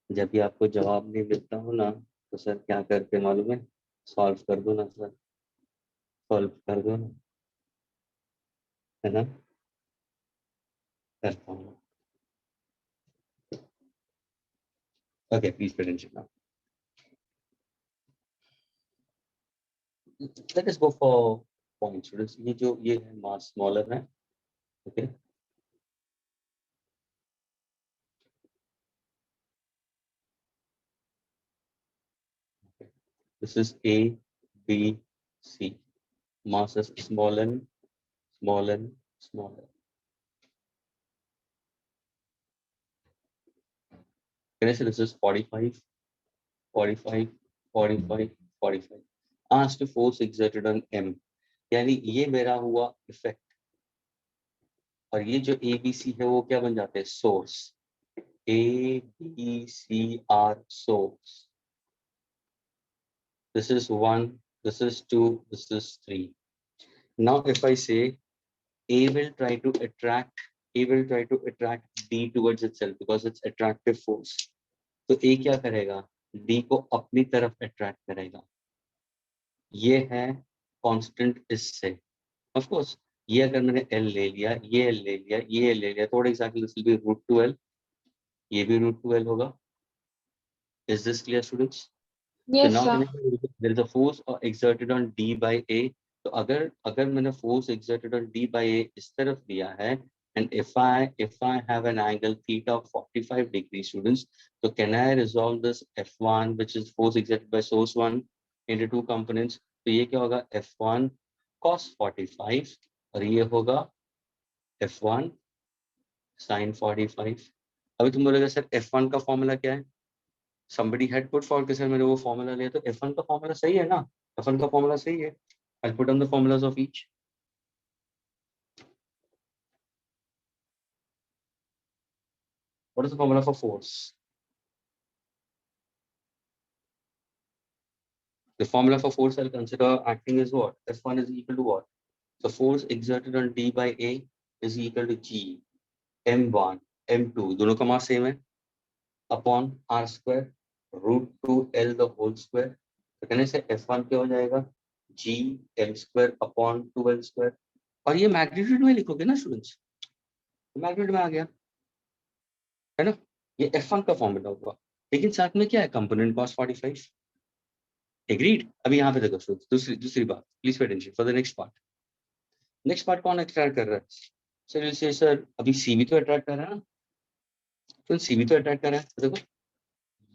जब भी आपको जवाब नहीं मिलता हो ना, तो sir क्या करते मालूम है? सॉल्व कर दो ना सर, सॉल्व कर दो ना, है ना? करता हूँ. Okay, please pay attention now. Let us go for points, students. ये है mass smaller है, okay? This is A, B, C. Mass is smaller, smaller, smaller. Can I say this is 45, 45, 45, 45. Asked force exerted on M. यानी ये मेरा हुआ effect, और ये जो ABC है वो क्या बन जाते हैं? Source. A, B, C are source. This is 1, this is 2, this is 3. Now if I say A will try to attract D towards itself because it's attractive force. तो A क्या करेगा? D को अपनी तरफ attract करेगा. ये है constant इससे. Of course, ये अगर मैंने L ले लिया, ये L ले लिया, ये L ले लिया, तो exactly this will be √2L. ये भी √2L होगा. Is this clear, students? Yes, so now sir. there is a force exerted on D by A. तो अगर मैंने force exerted on D by A इस तरफ लिया है, And if I have an angle theta of 45 degrees, students, so can I resolve this F1, which is force exerted by source 1, into two components? तो ये क्या होगा? F1 cos 45 और ये होगा F1 sin 45. अभी तुम बोलोगे सर F1 का फॉर्मूला क्या है? Somebody had put forward कि सर मैंने वो फॉर्मूला लिया, तो F1 का फॉर्मूला सही है ना? F1 का फॉर्मूला सही है. I'll put on the formulas of each. What is the formula for force? The formula for force I'll consider acting is what? F1 is equal to what? So force exerted on D by A is equal to G M1 M2 दोनों का mass same है upon R square root 2L the whole square. तो कहने से F1 क्या हो जाएगा? G M square upon 2L square. और ये मैग्नीट्यूड में लिखोगे ना स्टूडेंट्स, मैग्नीट्यूड में आ गया है ना? ये F1 का फॉर्मूला होगा, लेकिन साथ में क्या है? Component cos 45. एग्रीड. अभी यहाँ पे देखो स्टूडेंट्स, दूसरी बात, please pay attention for the next part. Next part कौन अट्रैक्ट कर रहा है? सर अभी सी भी तो अट्रैक्ट कर रहा है ना, तो सी भी तो अट्रैक्ट कर रहा है. तो देखो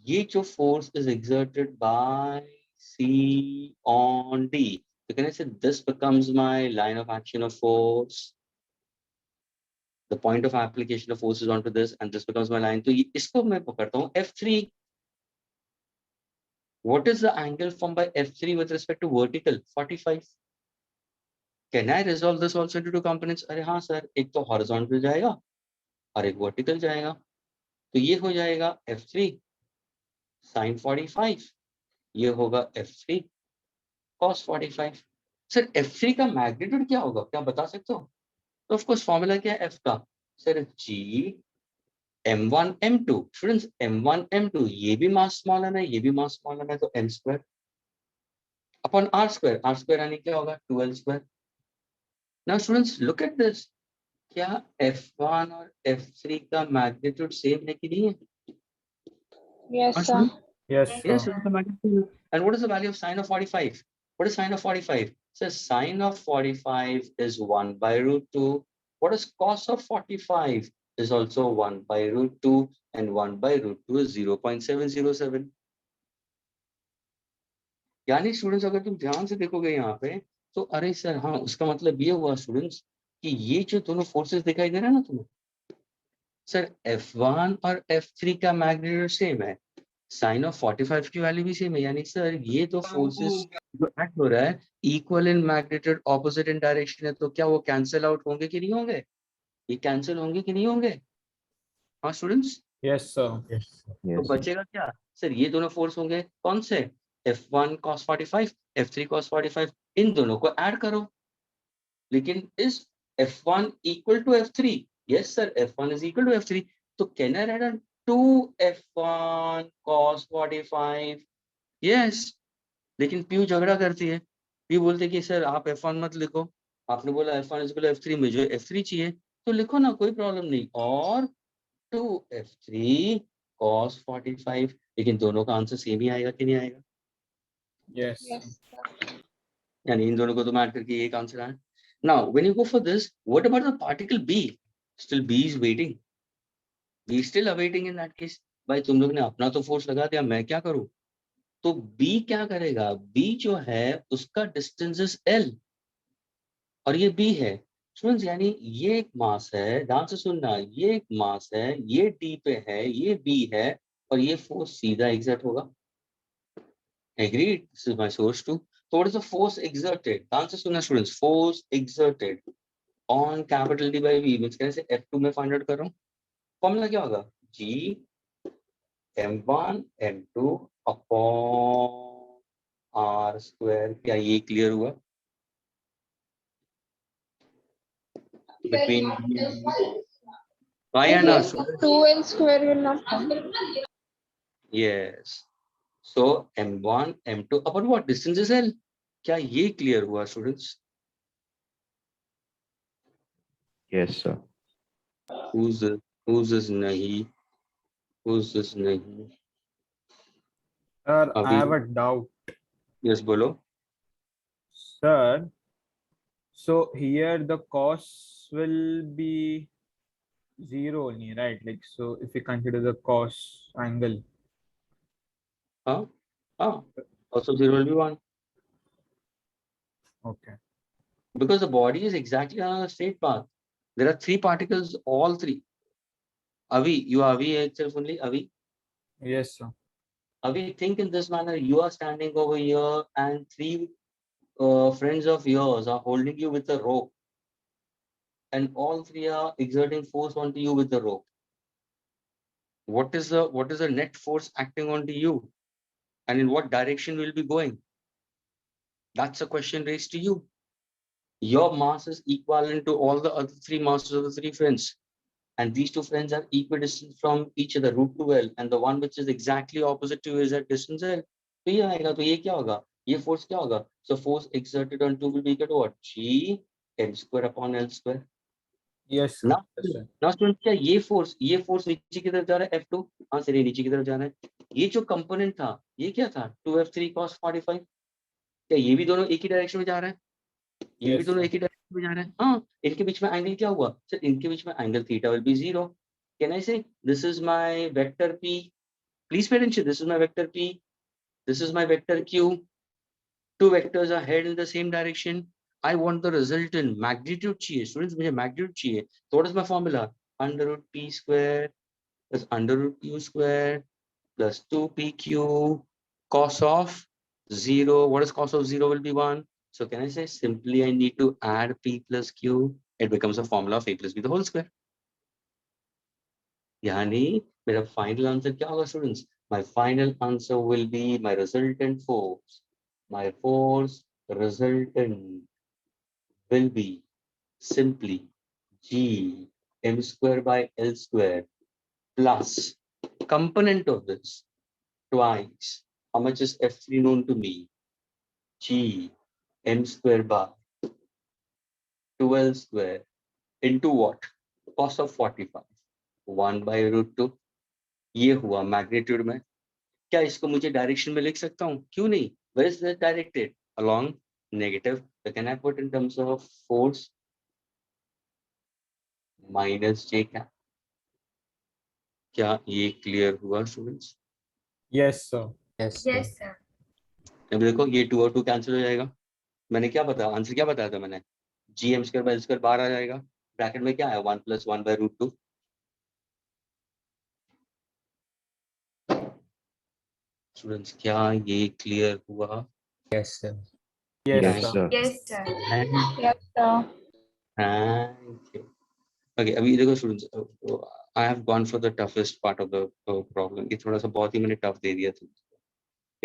ये जो force is exerted by C on D, तो कहने से this becomes my line of action of force. The point of application of force is on to this and this becomes my line. तो इसको मैं पकड़ता हूँ F3. What is the angle formed by F3 with respect to vertical? 45. Can I resolve this also into two components? अरे हाँ sir, एक तो horizontal जाएगा और एक vertical जाएगा. तो ये हो जाएगा F3 sin 45, ये होगा F3 cos 45. सर F3 का मैग्नीट्यूड क्या होगा, क्या बता सकते हो? तो ऑफ कोर्स फॉर्मूला क्या है F का? Sir G M1 M2. Students M1 M2 ये भी मास स्मॉल है, ये भी मास स्मॉल है, तो M square upon R square. R square यानी क्या होगा? 2L square. Now students look at this. क्या F1 और F3 का मैग्नीट्यूड सेम है कि नहीं है? Yes, sir. Yes, Yes, sir. it's the magnitude. And what is the value of sine of 45? What is sine of 45? So sine of 45 is 1 by root 2. What is cos of 45? Is also 1 by root 2, and 1 by root 2 is 0.707. यानी students अगर तुम ध्यान से देखोगे यहाँ पे, तो अरे सर हाँ, उसका मतलब ये हुआ स्टूडेंट्स कि ये जो दोनों फोर्सेस दिखाई दे रहा है ना तुम्हें, सर F1 और F3 का मैग्नीट्यूड सेम है, साइन ऑफ 45 की वैल्यू भी सेम है. यानी सर ये तो फोर्सेस जो एक्ट हो रहा है equal in magnitude, opposite in direction है, तो क्या वो कैंसिल आउट होंगे कि नहीं होंगे? ये कैंसिल होंगे कि नहीं होंगे? हाँ स्टूडेंट्स, Yes, sir. तो बचेगा क्या? सर ये दोनों फोर्स होंगे कौन से? F1 cos 45, F3 cos 45. इन दोनों को ऐड करो. लेकिन is F1 equal to F3? Yes sir, F1 is equal to F3. तो can I write on 2F1 cos 45? Yes. लेकिन पीयू झगड़ा करती है. पीयू बोलते कि सर आप F1 मत लिखो, आपने बोला F1 is equal to F3, मुझे F3 चाहिए, तो लिखो ना, कोई प्रॉब्लम नहीं. और 2F3 cos 45. लेकिन दोनों का आंसर सेम ही आएगा कि नहीं आएगा? Yes. Yes, sir. यानी इन दोनों को तुम ऐड करके एक आंसर आया. Now when you go for this, what about the particle B? Still B is waiting. B is still awaiting in that case. भाई तुम लोग ने अपना तो फोर्स लगा दिया, मैं क्या करूं? तो B क्या करेगा? B जो है उसका डिस्टेंस इज L और ये B है. स्टूडेंट्स यानी ये एक मास है, ध्यान से सुनना, ये एक मास है, ये D पे है, ये B है, और ये फोर्स सीधा एग्जर्ट होगा. Agreed. This is my source too. So what is the force exerted? Answer सुनना students. Force exerted on capital D by V. means कैसे F2 में find out कर रहा हूँ. फॉर्मूला क्या होगा? G M1 M2 upon R square. क्या ये क्लियर हुआ? Between why and R square? 2L square will not come. Yes. So M1 M2 upon what? Distance is L. क्या ये क्लियर हुआ students? Yes, sir. Who's this नहीं? Who's this नहीं? Sir, I अभी have a doubt. yes बोलो. Sir, so here the cos will be zero only, right? Like, so if we consider the cos angle, Huh? Also 0 will be 1. okay. Because the body is exactly on a straight path. There are 3 particles, all 3. Avi, you are Avi itself only, Avi. Yes, sir. Avi, think in this manner, you are standing over here and 3 friends of yours are holding you with a rope. And all 3 are exerting force onto you with the rope. What is the net force acting onto you? And in what direction will be going? That's a question raised to you. Your mass is equivalent to all the other 3 masses of the 3 friends. And these 2 friends are equidistant from each other, root 2L, and the one which is exactly opposite to you is at distance L. तो ये आएगा, तो ये क्या होगा? ये force क्या होगा? So force exerted on 2 will be equal to what? G m square upon L square. Yes, sir. Now, Yes, sir. now students, क्या ये force नीचे की तरफ जा रहा है F2? हाँ सर, ये नीचे की तरफ जा रहा है. ये जो component था, ये क्या था? 2F3 cos 45. क्या ये भी दोनों एक ही डायरेक्शन में जा रहा है? ये भी Yes, दोनों sir. एक ही डायरेक्शन में जा रहे हैं. हाँ, इनके बीच में एंगल क्या हुआ? सर इनके बीच में angle theta will be 0. Can I say this is my vector P? Please pay attention. This is my vector P. This is my vector Q. 2 vectors are headed in the same direction. I want the resultant magnitude चाहिए. Students, मुझे magnitude चाहिए. So what is my formula? Under root P square plus under root Q square plus 2PQ cos of 0. What is cos of 0 will be 1. So can I say simply I need to add P plus Q. It becomes a formula of A plus B the whole square. यानी मेरा final answer क्या होगा students? My final answer will be my resultant force. My force resultant will be simply G m square by L square plus component of this twice. How much is F3 known to me? G m square by 12 square into what? Cos of 45. 1 by root 2. ये हुआ magnitude में. क्या इसको मुझे direction में लिख सकता हूँ? क्यों नहीं? Where is that directed? Along negative. So can I put in terms of force minus J cap? क्या ये क्लियर हुआ students? Yes, sir. Yes, Yes, sir. अब देखो ये 2 और 2 कैंसिल हो जाएगा. मैंने क्या बताया? आंसर क्या बताया था मैंने? G M square by L square बाहर आ जाएगा. ब्रैकेट में क्या है? 1 + 1 by root 2. स्टूडेंट्स क्या ये क्लियर हुआ? yes, sir. Yes, Yes, sir. sir. Yes, sir. Yes, sir. Thank you. Okay, अभी देखो students, I have gone for the toughest part of the problem. ये थोड़ा सा बहुत ही मैंने टफ दे दिया था.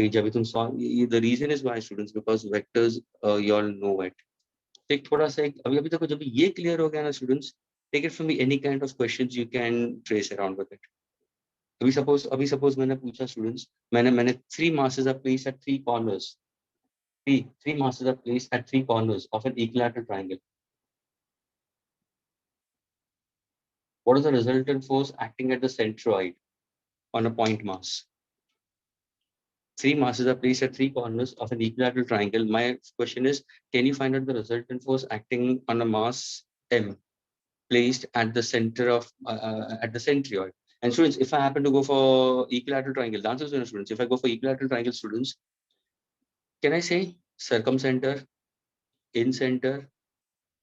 जब तुम solve, the reason is why students, because vectors you all know it. एक थोड़ा सा अभी देखो, जब ये क्लियर हो गया ना students, take it from me any kind of questions you can trace around with it. अभी सपोज मैंने पूछा स्टूडेंट्स, मैंने 3 masses are placed at 3 corners. Three masses are placed at 3 corners of an equilateral triangle. What is the resultant force acting at the centroid on a point mass? 3 masses are placed at 3 corners of an equilateral triangle. My question is, can you find out the resultant force acting on a mass M placed at the center of at the centroid? And students, if I happen to go for equilateral triangle, the answer is no, students. If I go for equilateral triangle, students, can I say circumcenter, incenter,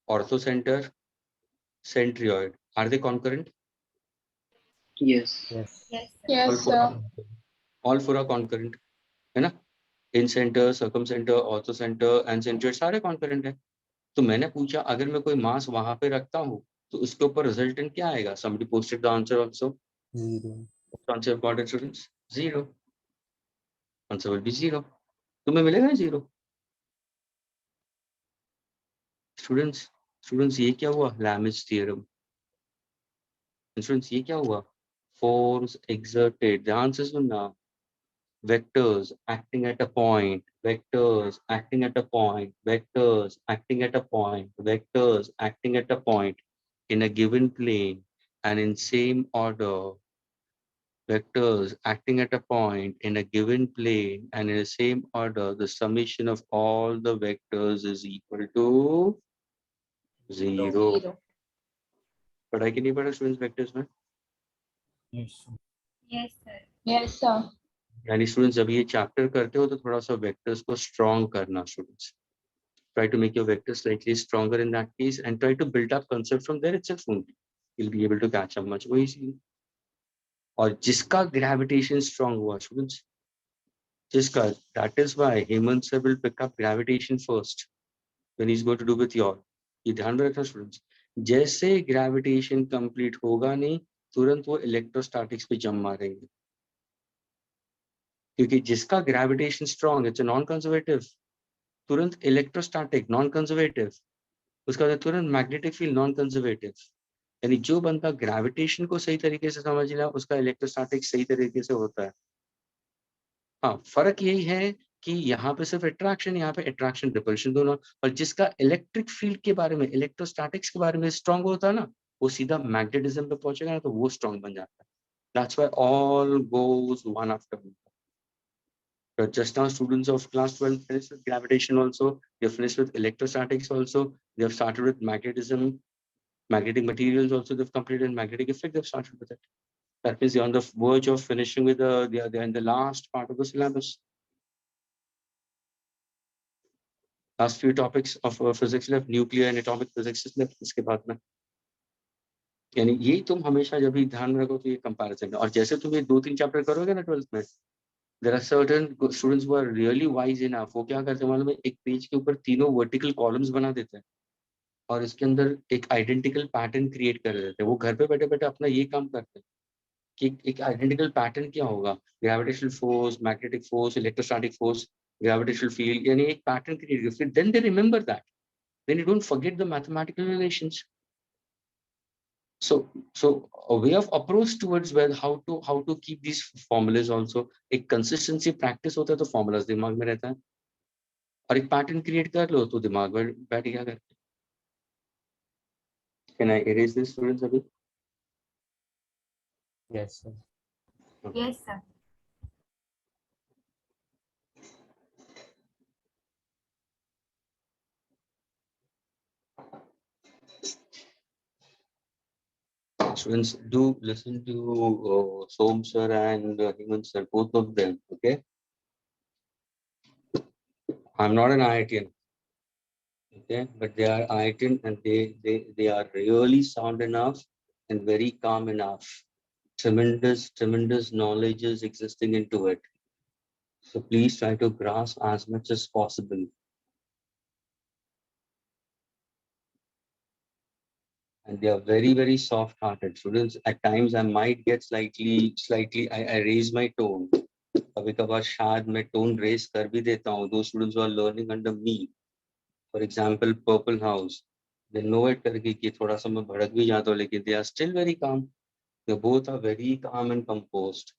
orthocenter, centroid? Are they concurrent? Yes. Yes, sir. Yes, sir. All 4 are concurrent, है ना? Incentre, circumcentre, orthocentre and centroid सारे concurrent हैं. तो मैंने पूछा अगर मैं कोई मास वहां पे रखता हूँ तो उसके ऊपर रिजल्टेंट क्या आएगा? Somebody posted the answer also. 0. Answer got it students? 0. Answer will be 0. तुम्हें मिलेगा 0. स्टूडेंट्स ये क्या हुआ? Lam's theorem. स्टूडेंट्स ये क्या हुआ? Force exerted. The answer is now. Vectors acting at a point, vectors acting at a point, vectors acting at a point, vectors acting at a point in a given plane and in same order, vectors acting at a point in a given plane and in the same order, the summation of all the vectors is equal to 0. Zero. पढ़ाई की नहीं पढ़ा students vectors में? Yes. Yes, sir. Yes, sir. यानी students जब ये chapter करते हो तो थोड़ा सा वेक्टर्स को स्ट्रॉन्ग करना students. Try to make your vectors slightly stronger in that case and try to build up concept from there itself only. You'll be able to catch up much more easily. और जिसका gravitation strong हुआ students, जिसका, that is why Hemant sir will pick up gravitation first when he's going to do with your. ये ध्यान में रखना students. जैसे gravitation complete होगा नहीं, तुरंत वो electrostatics पे जम मारेंगे. क्योंकि जिसका gravitation strong, it's a non-conservative. तुरंत electrostatic, non-conservative. उसका बाद तुरंत मैग्नेटिक फील्ड नॉन कंजर्वेटिव. यानी जो बंदा ग्रेविटेशन को सही तरीके से समझ लिया उसका इलेक्ट्रोस्टैटिक सही तरीके से होता है. हाँ, फर्क यही है कि यहाँ पे सिर्फ अट्रैक्शन, यहाँ पे अट्रैक्शन रिपल्शन दोनों. और जिसका इलेक्ट्रिक फील्ड के बारे में, इलेक्ट्रोस्टैटिक्स के बारे में स्ट्रांग होता है ना, वो सीधा मैग्नेटिज्म पे पहुंचेगा ना, तो वो स्ट्रांग बन जाता है. That's why all goes one after one. But just now students of class 12 finished with gravitation also, they finished with electrostatics also, they have started with magnetism, magnetic materials also, they've completed magnetic effect, they've started with it. That means you're on the verge of finishing with they're in the last part of the syllabus. Last few topics of physics left, nuclear and atomic physics is left. इसके बाद में यानी यही तुम हमेशा जब भी ध्यान में रखो तो ये कंपैरिजन है. और जैसे तुम ये 2-3 चैप्टर करोगे ना 12th में, there are certain students who are really wise enough. वो क्या करते हैं मालूम है, एक पेज के ऊपर तीनों वर्टिकल कॉलम्स बना देते हैं और इसके अंदर एक आइडेंटिकल पैटर्न क्रिएट कर देते हैं. वो घर पे बैठे बैठे अपना ये काम करते हैं कि एक आइडेंटिकल पैटर्न क्या होगा, gravitational force, magnetic force, electrostatic force, gravitational field, यानी एक पैटर्न क्रिएट करते हैं. Then they remember that, then you don't forget the mathematical relations. So a way of approach towards where how to keep these formulas also, एक consistency practice होता है तो formulas दिमाग में रहता है और एक पैटर्न क्रिएट कर लो तो दिमाग में बैठ गया करके. Can I erase this students अभी? Yes, sir. Yes, sir. Students, do listen to Som sir and Hemant sir, both of them. Okay, I'm not an IITian. Okay, but they are IITian and they are really sound enough and very calm enough. Tremendous knowledge is existing into it. So please try to grasp as much as possible. And they are very soft-hearted students. At times I might get slightly I raise my tone. कभी कभार शायद मैं tone raise कर भी देता हूँ. Those students who are learning under me, for example, Purple House, they know it करके कि थोड़ा सा मैं भड़क भी जाता हूँ, लेकिन they are still very calm. They both are very calm and composed.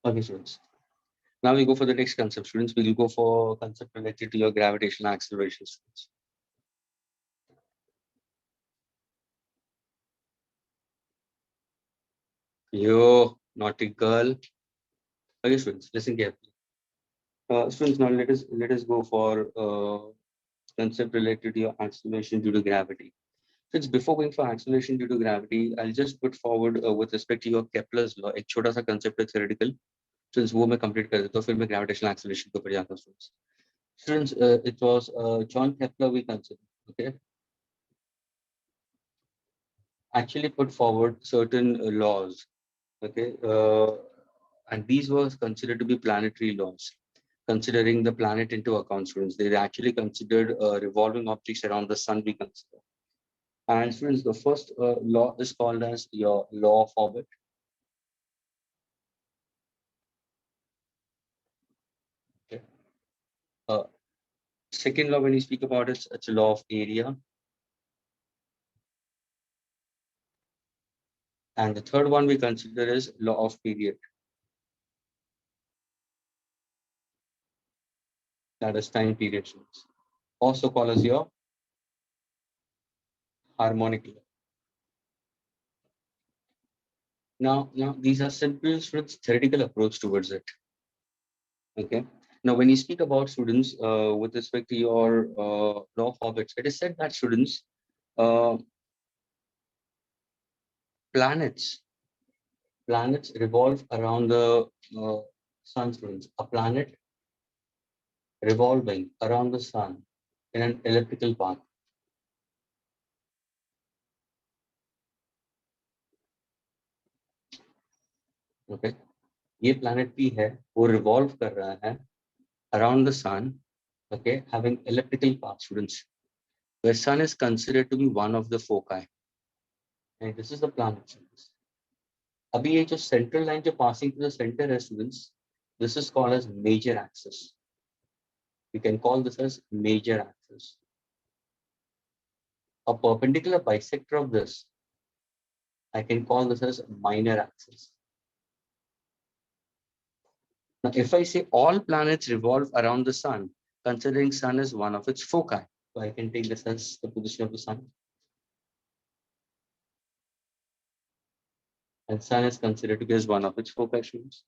Okay, students. Now we go for the next concept, students. We will go for concept related to your gravitational acceleration, students. Yo, naughty girl. Okay, students, listen carefully. Students, now let us go for concept related to your acceleration due to gravity. Since before going for acceleration due to gravity, I'll just put forward with respect to your Kepler's law, एक छोटा सा concept है theoretical. Since वो मैं complete कर देता हूँ, फिर मैं gravitational acceleration को ऊपर जाता हूँ, students. Students, it was John Kepler we consider, okay? Actually put forward certain laws, okay? And these were considered to be planetary laws. Considering the planet into account, students, they actually considered revolving objects around the sun we consider. And students, the first law is called as your law of orbit. Okay. Second law, when you speak about it, it's a law of area. And the third one we consider is law of period. That is time period, students. Also called as your harmonic law. Now these are simple, students, theoretical approach towards it. Okay. Now, when you speak about students with respect to your law of orbits, it is said that students, planets revolve around the sun. Students, a planet revolving around the sun in an elliptical path. Okay. ये planet भी है, वो revolve कर रहा है around the sun. Okay, having elliptical path, students, where sun is considered to be one of the foci. And this is the planet, students. अभी ये जो central line जो passing through the center है, students, this is called as major axis. We can call this as major axis. A perpendicular bisector of this, I can call this as minor axis. Now, if I say all planets revolve around the sun, considering sun is one of its foci, so I can take this as the position of the sun. And sun is considered to be as one of its foci, students.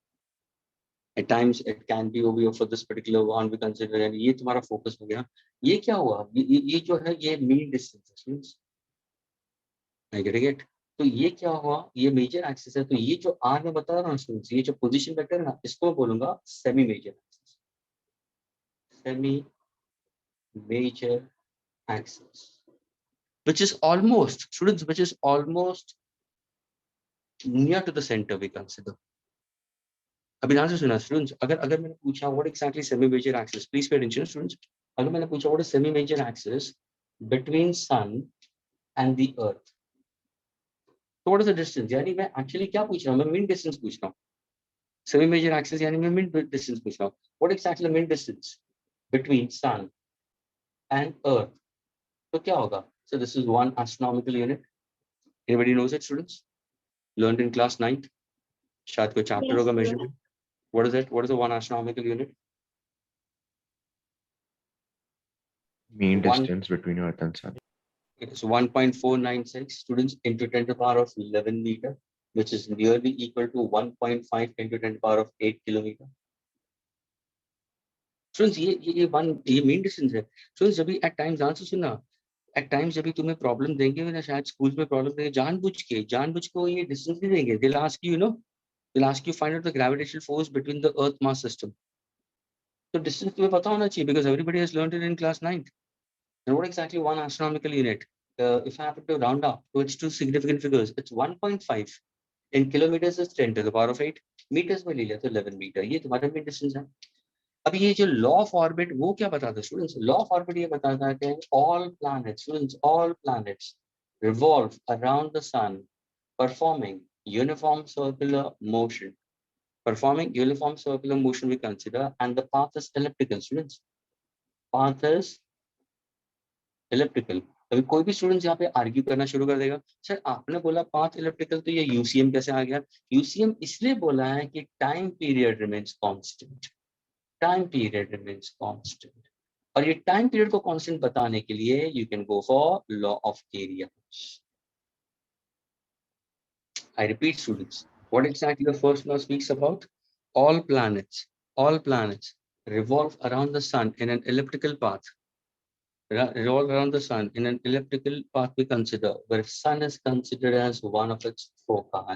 At times it can be over for this particular one we consider, and ये तुम्हारा focus हो गया. ये क्या हुआ? ये जो है ये mean distance है, students. I get it. तो ये क्या हुआ? ये मेजर एक्सिस है. तो ये जो आर में बता रहा हूँ स्टूडेंट्स, ये जो पोजीशन वेक्टर है ना, इसको बोलूंगा semi major axis. Semi major axis, which is almost, students, which is almost near to the center we consider. अभी ध्यान से सुना स्टूडेंट्स, अगर मैंने पूछा what exactly semi major axis, please pay attention students. अगर मैंने पूछा what is semi major axis between sun and the earth, तो व्हाट इज द डिस्टेंस? यानी मैं एक्चुअली क्या पूछ रहा हूँ? मैं मिन डिस्टेंस पूछ रहा हूँ. सेमी मेजर एक्सिस यानी मैं मिन डिस्टेंस पूछ रहा हूँ. What exactly min distance between sun and earth? तो क्या होगा? So this is 1 astronomical unit. Anybody knows it, students? Learned in class 9th. शायद कोई चैप्टर होगा measurement. What is it? What is the 1 astronomical unit? Mean One- distance between Earth and Sun. It's 1.496 students into 10 to the power of 11 meter, which is nearly equal to 1.5 into 10 to the power of 8 kilometer. Students, ये mean distance है. Students, जब भी at times answer सुनना, at times जब भी तुम्हें problem देंगे ना, शायद स्कूल में problem देंगे, जानबूझ के ये distance नहीं देंगे. They'll ask you, they'll ask you find out the gravitational force between the Earth mass system. So distance तुम्हें पता होना चाहिए, because everybody has learned it in class 9th. And what exactly 1 astronomical unit? If I happen to round up to its 2 significant figures, it's 1.5. In kilometers is 10 to the power of 8. Meters में ले लिया तो 11 metre. ये तुम्हारा mean distance है. अभी ये जो law of orbit वो क्या बताता है students? Law of orbit ये बताता है कि all planets, students, all planets revolve around the sun, performing uniform circular motion. Performing uniform circular motion we consider, and the path is elliptical, students. Path is elliptical. अभी कोई भी student यहाँ पे argue करना शुरू कर देगा, सर आपने बोला पाथ इलेक्ट्रिकल, तो ये यूसीएम कैसे आ गया? यूसीएम इसलिए बोला है कि time period remains constant. Time period remains constant. और ये टाइम पीरियड को कांस्टेंट बताने के लिए you can go for law of area. I repeat, students, what exactly the first law speaks about? All planets revolve around the sun in an elliptical path. Revolve around the sun in an elliptical path we consider, where sun is considered as one of its foci.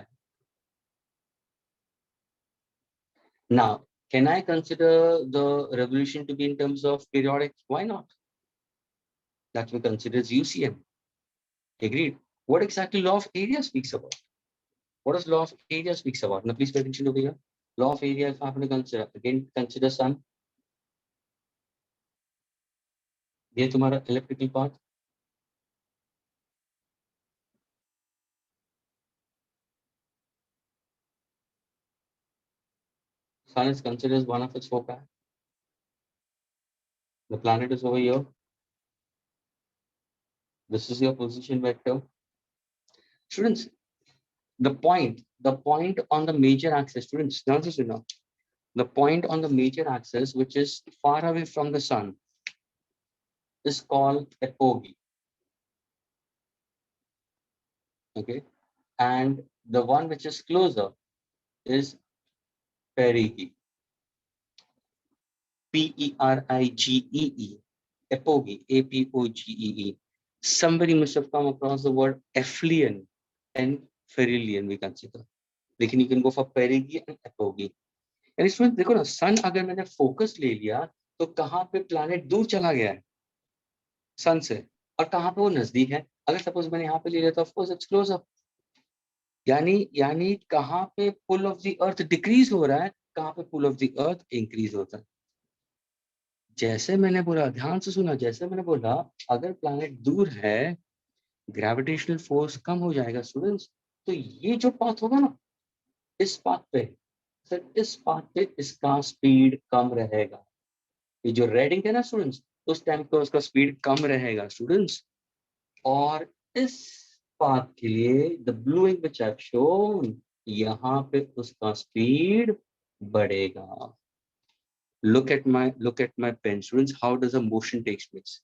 Now, can I consider the revolution to be in terms of periodic? Why not? That we consider as UCM. Agreed. What exactly law of area speaks about? What does law of area speaks about? Now, please pay attention over here. Law of area, if I happen to consider, again, consider sun. ये तुम्हारा elliptical path. Sun is considered as one of its foci. The planet is over here. This is your position vector. Students, the point on the major axis, students, now this is enough. The point on the major axis, which is far away from the sun, is called apogee. Okay, and the one which is closer is perigee. P-E-R-I-G-E-E, apogee, A-P-O-G-E-E. Somebody must have come across the word aphelion and perihelion, we consider. लेकिन you can go for perigee and apogee. And इसमें देखो ना, सन अगर मैंने focus ले लिया तो कहाँ पे प्लैनेट दूर चला गया है सन से, और कहाँ पे वो नजदीक है. अगर सपोज मैंने यहाँ पे ले लिया तो of course it's close up. यानी कहाँ पे पुल ऑफ द अर्थ डिक्रीज हो रहा है, कहाँ पे पुल ऑफ द अर्थ इंक्रीज होता है. जैसे मैंने बोला, ध्यान से सुना, जैसे मैंने बोला अगर प्लैनेट दूर है ग्रेविटेशनल फोर्स कम हो जाएगा स्टूडेंट्स. तो ये जो पाथ होगा ना, इस पाथ पे सर, इस पाथ पे इसका स्पीड कम रहेगा. ये जो रेडिंग है ना स्टूडेंट्स, उस टाइम पे उसका स्पीड कम रहेगा स्टूडेंट्स. और इस पाथ के लिए the blowing which I have shown, यहाँ पे उसका स्पीड बढ़ेगा. Look at my pen, students. How does a motion takes place?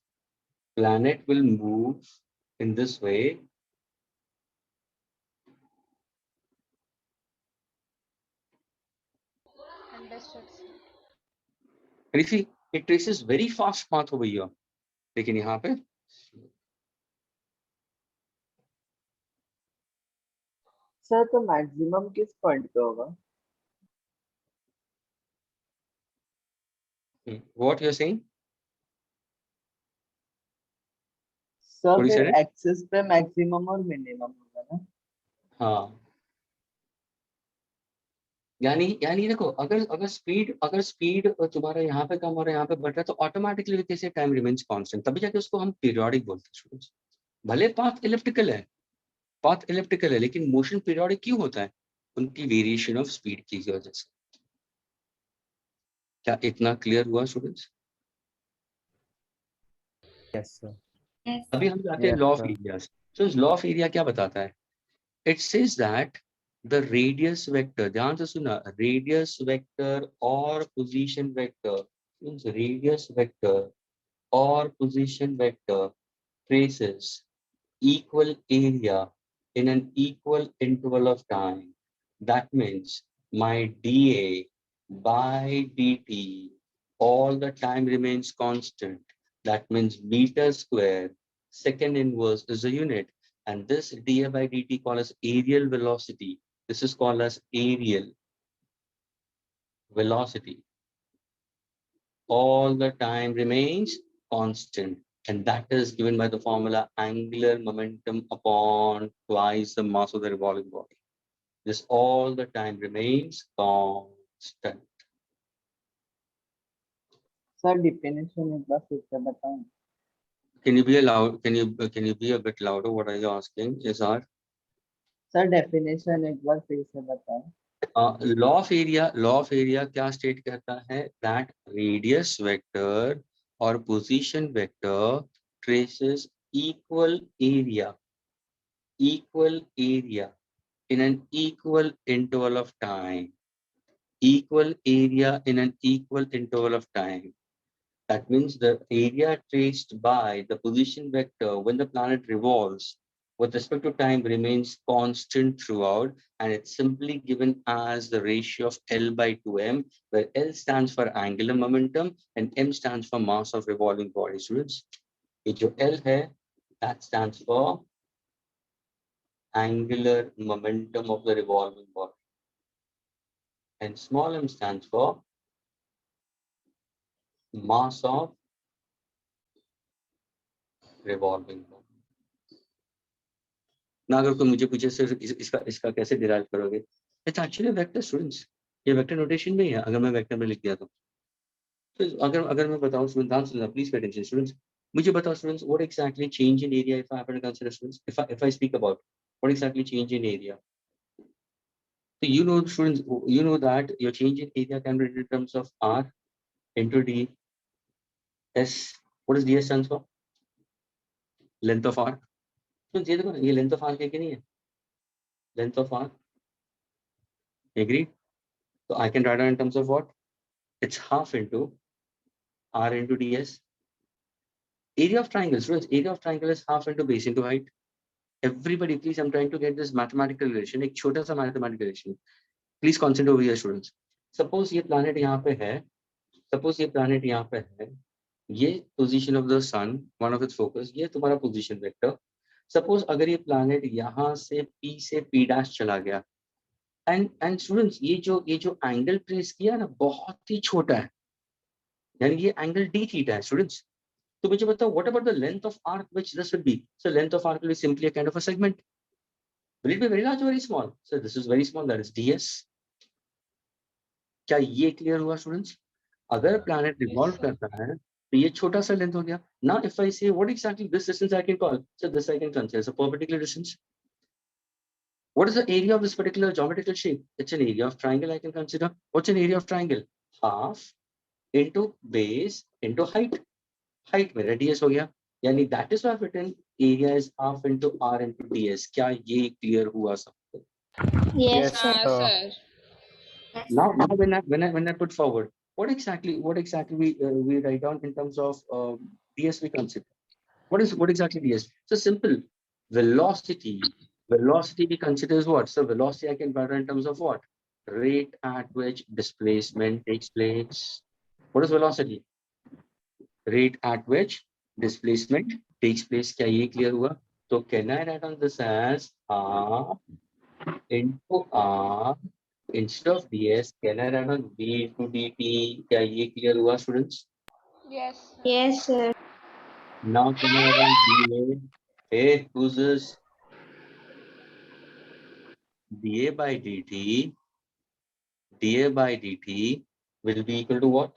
Planet will move in this way. Understood. And you see, it traces very fast path over here. लेकिन यहाँ पे sir तो maximum किस point पे होगा? what you're saying? Sir What you फिर said? Axis पे maximum और मिनिमम होगा ना? हाँ. यानी देखो, अगर स्पीड तुम्हारा यहाँ पे कम और यहाँ पे बढ़ रहा है तो ऑटोमेटिकली कैसे टाइम रिमेन्स कांस्टेंट, तभी जाके उसको हम पीरियोडिक बोलते हैं स्टूडेंट्स. भले पाथ इलिप्टिकल है, लेकिन मोशन पीरियोडिक क्यों होता है? उनकी वेरिएशन ऑफ स्पीड की वजह से. क्या इतना क्लियर हुआ स्टूडेंट्स? Yes, sir. Yes. अभी हम जाते हैं Yes, law of sir. Area. So law of area क्या बताता है? It says that the radius vector, ध्यान से सुना, रेडियस वेक्टर और position vector, means radius vector और position vector traces equal area in an equal interval of time. That means my dA by dt all the time remains constant. That means meter square second inverse is a unit, and this dA by dt called as areal velocity. This is called as areal velocity. All the time remains constant, and that is given by the formula angular momentum upon twice the mass of the revolving body. This all the time remains constant. Sir definition एक बार फिर से बताएं. Can you be a bit louder? What are you asking? Is our sir definition एक बार फिर से बताएं. law of area क्या state करता है? That radius vector or position vector traces equal area in an equal interval of time. Equal area in an equal interval of time. That means the area traced by the position vector when the planet revolves with respect to time remains constant throughout, and it's simply given as the ratio of L by 2m, where L stands for angular momentum and m stands for mass of revolving body. Students, ये जो L है, that stands for angular momentum of the revolving body, and small m stands for mass of revolving body. ना अगर कोई मुझे पूछे sir इसका कैसे डिराइव करोगे, इट्स एक्चुअली वेक्टर स्टूडेंट्स. ये वेक्टर नोटेशन में ही है. अगर मैं वेक्टर में लिख दिया तो अगर मैं बताऊं students, please pay attention students, मुझे बताओ students, what exactly change in area if I happen to consider students, if I speak about what exactly change in area. So you know students, you know that your change in area can be written in terms of R into D S. What does DS stands for? Length of R. So ये देखो ना, ये length of R क्या नहीं है? Length of R. Agree? So I can write it in terms of what? It's half into R into DS. Area of triangle, students, area of triangle is half into base into height. Everybody, please, I'm trying to get this mathematical relation. एक छोटा सा mathematical relation. Please concentrate over here, students. Suppose ये planet यहाँ पे है, suppose ये planet यहाँ पे है, ये position of the sun, one of its focus, ये तुम्हारा पोजीशन वेक्टर। सपोज अगर ये प्लैनेट यहाँ से P से P डैश चला गया, एंड स्टूडेंट्स ये जो एंगल ट्रेस किया ना बहुत ही छोटा है, यानी ये एंगल d थीटा है स्टूडेंट्स। तो मुझे बताओ what about the length of arc which this would be? So length of arc will be simply a kind of a segment. Will it be very large और very small? So this is very small, that is ds। क्या ये clear हुआ students? अगर planet revolve करता है तो ये छोटा सा लेंथ हो गया। Now if I say what exactly this distance I can call, so this I can consider as a perpendicular distance. What is the area of this particular geometrical shape? It's an area of triangle I can consider. What's an area of triangle? Half into base into height. Height में radius हो गया, यानी that is why I've written area is half into r into ds. क्या ये clear हुआ सबको? Yes, sir. Yes, Now sir. when I put forward, what exactly we write down in terms of ds we consider? What exactly ds? So simple. Velocity. Velocity we consider as what? So velocity I can write in terms of what? Rate at which displacement takes place. What is velocity? Rate at which displacement takes place. क्या ये clear हुआ? So can I write on this as r into r instead of ds? Can I write on v into dt? क्या ये clear हुआ students? Yes, sir. Now can I write on dA? Hey, who's this? dA by dt will be equal to what?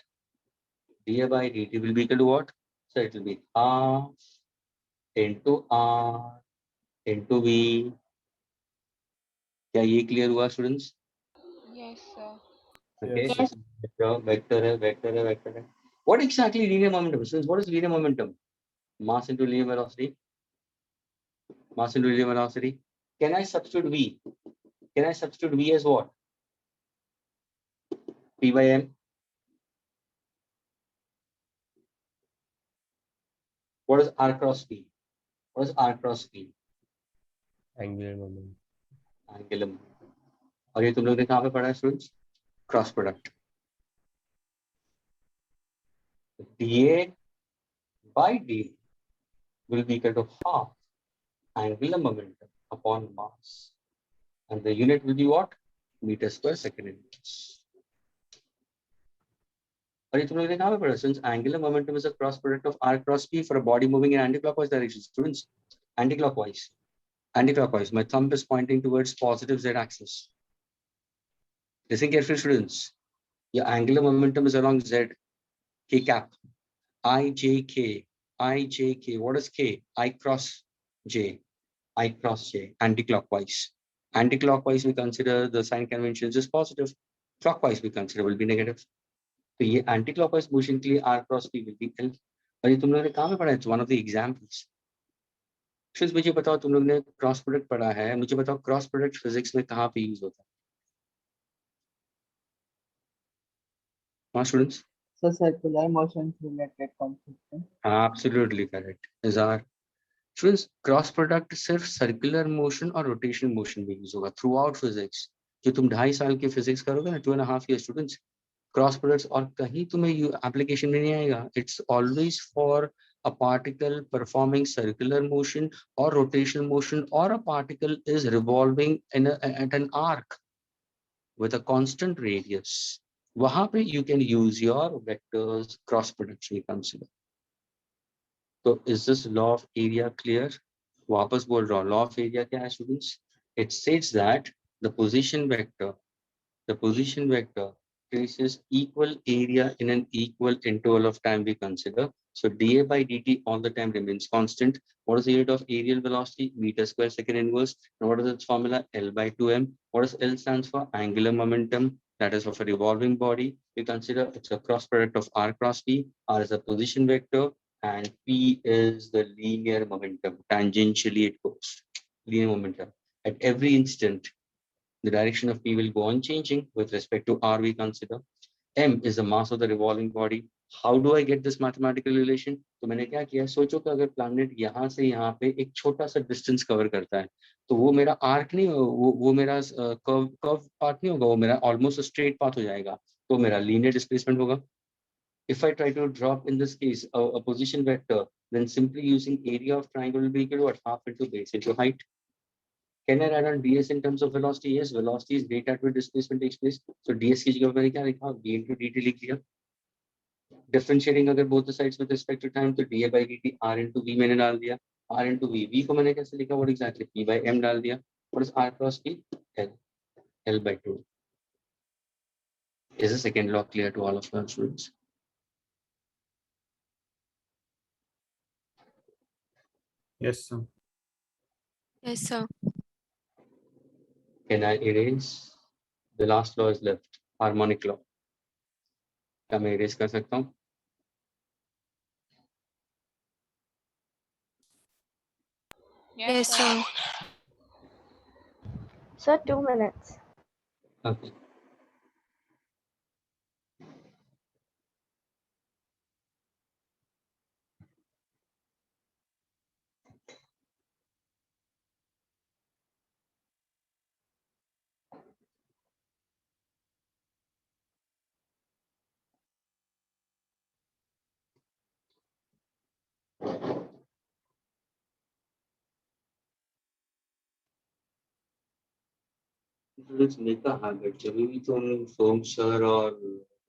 dA by dt will be equal to what? So it will be half into r into v. क्या ये clear हुआ students? Yes, sir. Okay. Yes. Vector है. What exactly linear momentum? Students, what is linear momentum? Mass into linear velocity. Mass into linear velocity. Can I substitute v? Can I substitute v as what? P by m. What is r cross p? What is r cross p? Angular moment. Angular momentum. और ये तुम लोग ने कहाँ पे पढ़ा है students? Cross product. dA by dt will be equal to half angular momentum upon mass, and the unit will be what? Meter square second inches. और ये तुम लोग ने कहाँ पे पढ़ा? Since angular momentum is a cross product of r cross p for a body moving in anti-clockwise direction. Students, anti-clockwise. Anti-clockwise. My thumb is pointing towards positive z axis. Listen carefully, students. Your angular momentum is along z, k cap, I j k. What is k? I cross j. Anti-clockwise. Anti-clockwise we consider the sign conventions as positive. Clockwise we consider will be negative. तो ये anti-clockwise motion के लिए r cross p will be l. और ये तुम लोगों ने कहाँ पे पढ़ा है? It's one of the examples. फिर मुझे बताओ, तुम लोग ने क्रॉस प्रोडक्ट पढ़ा है, मुझे बताओ क्रॉस प्रोडक्ट फिजिक्स में कहाँ पे यूज होता है? हाँ students? So circular motions related concept. Absolutely correct. Izar. Students, cross product सिर्फ सर्कुलर मोशन और रोटेशनल मोशन में यूज होगा थ्रू आउट फिजिक्स। जो तुम 2.5 साल की फिजिक्स करोगे ना, 2.5 ईयर स्टूडेंट्स, क्रॉस प्रोडक्ट्स और कहीं तुम्हें एप्लीकेशन में नहीं आएगा। It's always for a particle performing circular motion or rotational motion, or a particle is revolving in at an arc with a constant radius. वहां पे you can use your vectors cross products we consider. So is this law of area clear? वापस बोल रहा हूँ, law of area क्या है students? It states that the position vector traces equal area in an equal interval of time we consider. So dA by dt all the time remains constant. What is the unit of aerial velocity? Meter square second inverse. And what is its formula? L by 2m. What does L stands for? Angular momentum. That is of a revolving body. We consider it's a cross product of r cross p. R is a position vector and p is the linear momentum. Tangentially it goes. Linear momentum. At every instant, the direction of p will go on changing with respect to r we consider. M is the mass of the revolving body. How do I get this mathematical relation? तो मैंने क्या किया, सोचो कि अगर planet यहाँ से यहाँ पे एक छोटा सा डिस्टेंस कवर करता है, तो वो मेरा आर्क नहीं, वो मेरा कर्व पाथ नहीं होगा, वो मेरा ऑलमोस्ट स्ट्रेट पाथ हो जाएगा, तो मेरा लीनियर डिस्प्लेसमेंट होगा। If I try to drop in this case a position vector, then simply using area of triangle will be equal to what? Half into base into height. Can I write on ds in terms of velocity? Yes, velocity is rate at which displacement takes place. So ds की जगह मैंने क्या लिखा? v into dt लिख दिया. Differentiating अगर both the sides with respect to time, तो da by dt r into v मैंने डाल दिया. r into v, v को मैंने कैसे लिखा? What exactly? p by m डाल दिया. What is r cross p? L. L by 2. Is the second law clear to all of our students? Yes, sir. Yes, sir. Can I erase? The last law is left. Harmonic law. क्या मैं erase कर सकता हूँ? Yes, sir. Sir, 2 minutes. Okay. Students make a habit. जब भी तुम सोम sir और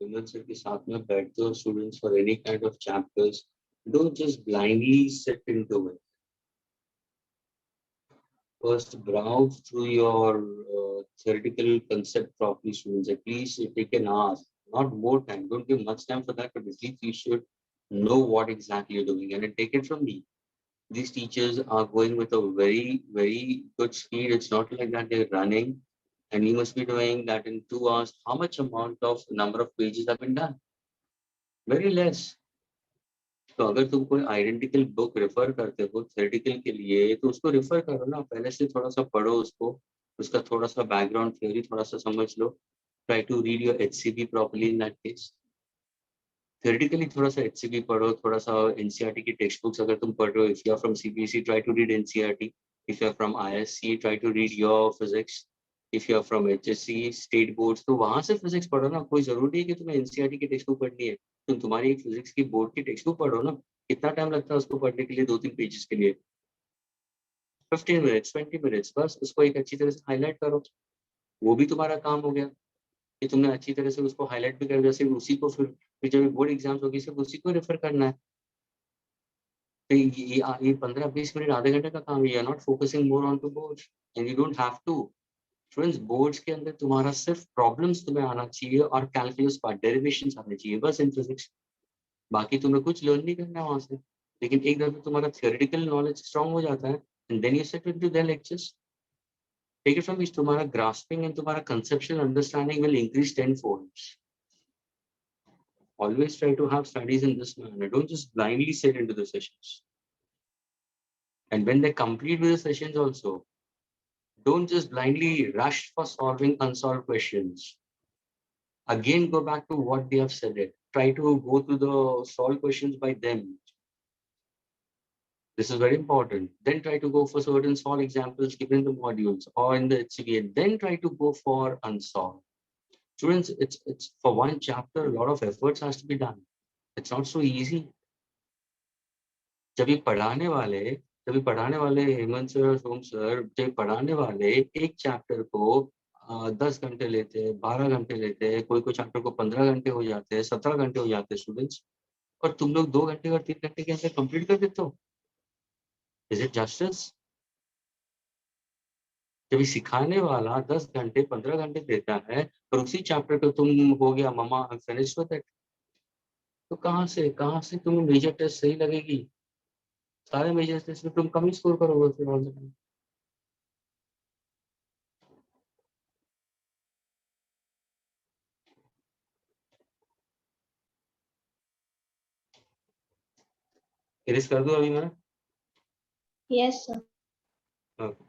विमल sir के साथ में बैठते हो students for any kind of chapters, don't just blindly sit into it. First, browse through your theoretical concept properly, students. At least take an hour, not more time. Don't give much time for that, but at least you should know what exactly you're doing. And then take it from me. These teachers are going with a very, very good speed. It's not like that they're running. And you must be doing that in 2 hours. How much amount of number of pages have been done? Very less. तो अगर तुम कोई identical book refer करते हो theoretical के लिए तो उसको रेफर करो ना, पहले से थोड़ा सा पढ़ो उसको, उसका थोड़ा सा बैकग्राउंड थ्योरी थोड़ा सा समझ लो. Try to read your HCB properly in that case. Theoretically थोड़ा सा एचसीबी पढ़ो, थोड़ा सा एनसीईआरटी की टेक्स्ट बुक्स अगर तुम पढ़ रहे हो, if you are from CBSE try to read NCERT. If you are from ISC try to read your physics. If you are from HSC state boards तो वहां से फिजिक्स पढ़ो ना. कोई जरूरी है कि तुम्हें एनसीईआरटी की टेक्स्ट बुक पढ़नी है. तुम तुम्हारी एक फिजिक्स की बोर्ड की टेक्स्ट बुक पढ़ो ना. कितना टाइम लगता है उसको पढ़ने के लिए? 2-3 पेजेस के लिए 15 मिनट्स 20 मिनट्स, बस उसको एक अच्छी तरह से हाईलाइट करो. वो भी तुम्हारा काम हो गया कि तुमने अच्छी तरह से उसको हाईलाइट भी कर दिया. सिर्फ उसी को फिर जब बोर्ड एग्जाम्स होगी सिर्फ उसी को रेफर करना है. तो ये 15-20 मिनट आधे घंटे का काम है. You are not focusing more on to boards and you don't have to. Friends, boards के अंदर तुम्हारा सिर्फ प्रॉब्लम्स तुम्हें आना चाहिए और कैलकुलस पार्ट डेरिवेशंस आने चाहिए, बस इन फिजिक्स. बाकी तुम्हें कुछ लर्न नहीं करना है वहां से. लेकिन एक दफे तुम्हारा थियोरेटिकल नॉलेज स्ट्रांग हो जाता है and then you set into their lectures. Take it from which तुम्हारा ग्रास्पिंग एंड तुम्हारा conceptual understanding will increase 10 folds. Always try to have studies in this manner. Don't just blindly sit into the sessions. And when they complete with the sessions also, don't just blindly rush for solving unsolved questions. Again, go back to what they have said it. Try to go through the solved questions by them. This is very important. Then try to go for certain solved examples given in the modules or in the HCV, and then try to go for unsolved. Students, it's for one chapter, a lot of efforts has to be done. It's not so easy. जब ये पढ़ाने वाले Hemant sir, सोम sir, जब पढ़ाने वाले एक chapter को 10 घंटे लेते हैं, 12 घंटे लेते हैं, कोई चैप्टर को 15 घंटे हो जाते हैं, 17 घंटे हो जाते हैं स्टूडेंट्स, और तुम लोग 2 घंटे और 3 घंटे के अंदर कंप्लीट कर देते हो. Is it justice? जब ये सिखाने वाला 10 घंटे 15 घंटे देता है और उसी चैप्टर को तुम हो गया mama I am finished with it, तो कहाँ से तुम्हें मेजर टेस्ट सही लगेगी? सारे मेजर टेस्ट में तुम कम ही स्कोर करोगे फिर ऑल द टाइम. इरेज कर दूं अभी मैं? Yes, sir. Okay.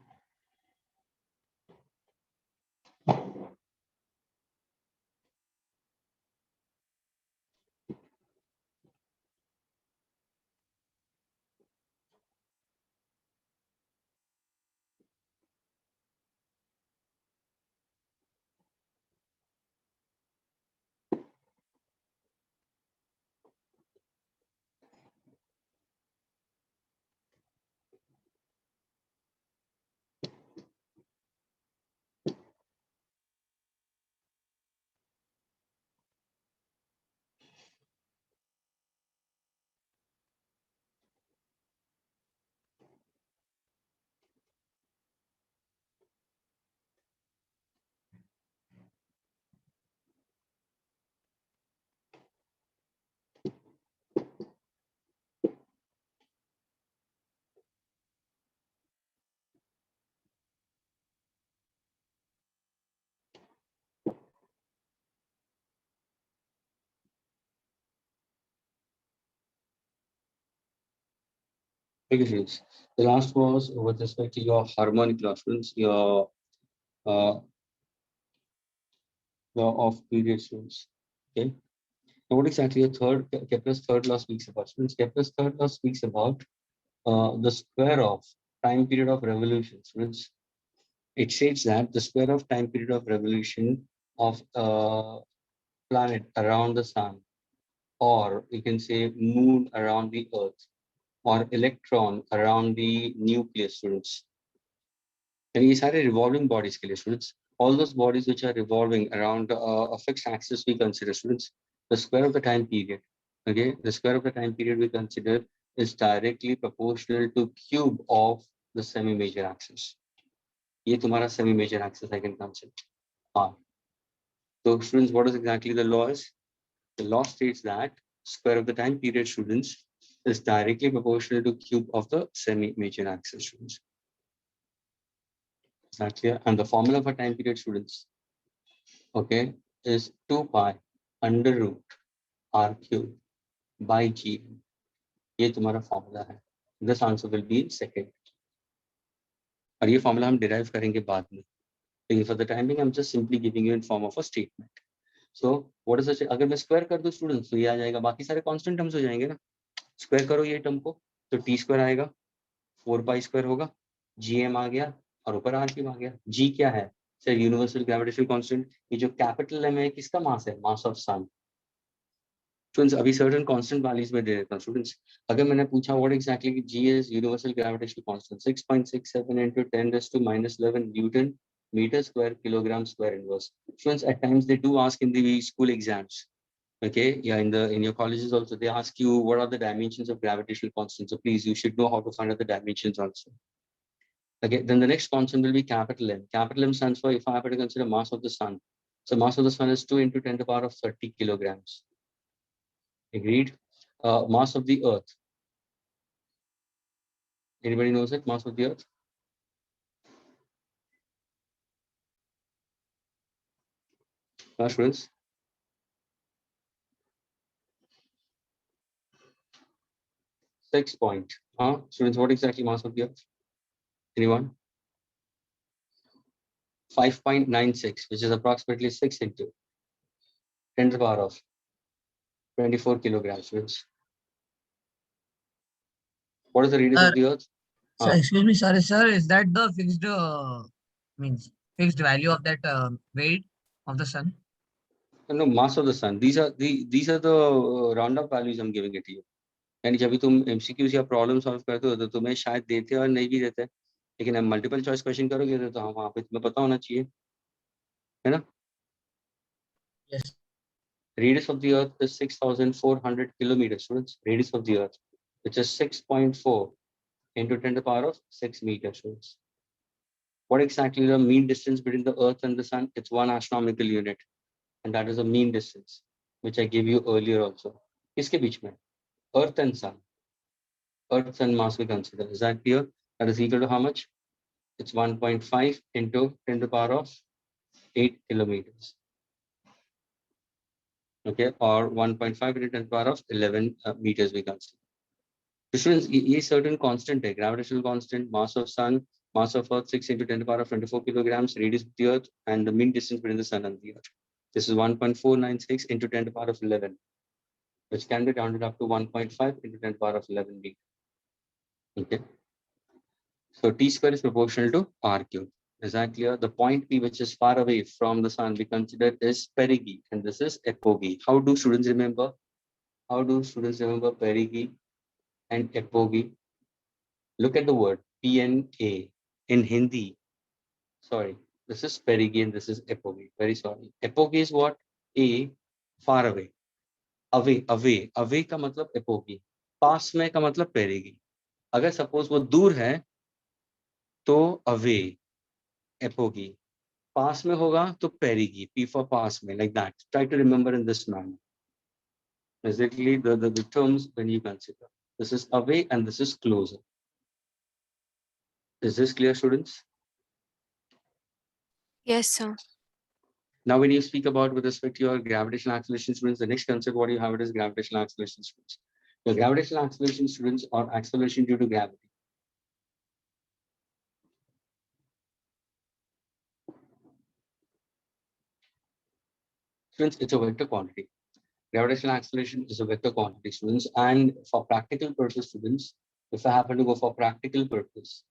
Okay, students. The last was with respect to your harmonic law, students, your law of period, students. Okay. Now, what exactly your Kepler's third law speaks about? Students, Kepler's third law speaks about the square of time period of revolution. Students, it states that the square of time period of revolution of planet around the sun, or you can say moon around the earth, or electron around the nucleus, students. And these are revolving bodies, students. All those bodies which are revolving around a fixed axis we consider, students. The square of the time period, okay, the square of the time period we consider is directly proportional to cube of the semi-major axis. ये तुम्हारा semi-major axis I can consider. So students, what is exactly the law is? The law states that square of the time period, students, is directly proportional to cube of the semi-major axis, students. Is that clear? And the formula for time period, students, okay, is 2 pi under root r cube by g. ये तुम्हारा formula है. This answer will be in second. और ये formula हम derive करेंगे बाद में. लेकिन for the time being, I'm just simply giving you in form of a statement. So what is the, अगर मैं स्क्वायर कर दूं स्टूडेंट्स तो ये आ जाएगा, बाकी सारे कांस्टेंट टर्म्स हो जाएंगे ना. स्क्वायर करो ये टर्म को तो टी स्क्वायर आएगा, 4 पाई स्क्वायर होगा, gm आ गया और ऊपर r क्यूब आ गया. g क्या है सर? Universal gravitational constant. ये जो कैपिटल m है किसका मास है? Mass of sun. स्टूडेंट्स अभी सर्टेन कांस्टेंट वैल्यूज में दे देता हूं स्टूडेंट्स. अगर मैंने पूछा what exactly g is universal gravitational constant, 6.67 into 10⁻11 newton meter square kilogram square inverse. Students, at times they do ask in the school exams, okay, yeah, in your colleges also they ask you what are the dimensions of gravitational constant. So please, you should know how to find out the dimensions also. Okay, then the next constant will be capital M. Capital M stands for, if I have to consider mass of the sun, so mass of the sun is 2 into 10 to the power of 30 kilograms. Agreed. Mass of the earth, anybody knows it? Mass of the earth? Students, students, what exactly mass of the earth? Anyone? 5.96, which is approximately 6 into 10 to the power of 24 kilograms. Students, what is the radius of the earth? So, excuse me, sorry, sir. Is that the fixed means fixed value of that weight of the sun? No, mass of the sun. These are the round up values I'm giving it to you. यानी जब भी तुम MCQs या problem solve करते हो तो तुम्हें शायद देते और नहीं भी देते, लेकिन हम मल्टीपल चॉइस क्वेश्चन करोगे तो हम वहाँ पे तुम्हें पता होना चाहिए, है ना? Yes. Radius of the earth is 6,400 kilometers, students. Radius of the earth, which is 6.4 into 10 to the power of 6 meters, students. What exactly the mean distance between the earth and the sun? It's 1 astronomical unit, and that is the mean distance, which I gave you earlier also. किसके बीच में? Earth and sun. Earth and mass we consider. Is that clear? That is equal to how much? It's 1.5 into 10 to the power of 8 kilometers. Okay, or 1.5 into 10 to the power of 11 meters we consider. So students, ये certain constant है, gravitational constant, mass of sun, mass of earth 6 into 10 to the power of 24 kilograms, radius of the earth, and the mean distance between the sun and the earth. This is 1.496 into 10 to the power of 11, which can be rounded up to 1.5 into 10 to the power of 11 meters. Okay. So T square is proportional to R cube. Is that clear? The point P, which is far away from the sun, we consider is perigee, and this is apogee. How do students remember? How do students remember perigee and apogee? Look at the word PNA in Hindi. Sorry, this is perigee and this is apogee. Very sorry. Apogee is what? A, far away. Away का मतलब apogee. पास में का मतलब perigee. अगर suppose वो दूर है तो away, apogee. पास में होगा तो perigee, P for pass में, like that. Try to remember in this manner. Basically, the terms when you consider. This is away and this is closer. Is this clear, students? Yes, sir. Now, when you speak about with respect to your gravitational acceleration, students, the next concept what you have it is gravitational acceleration, students. The gravitational acceleration, students, or acceleration due to gravity. Students, it's a vector quantity. Gravitational acceleration is a vector quantity, students, and for practical purpose, students, if I happen to go for practical purpose,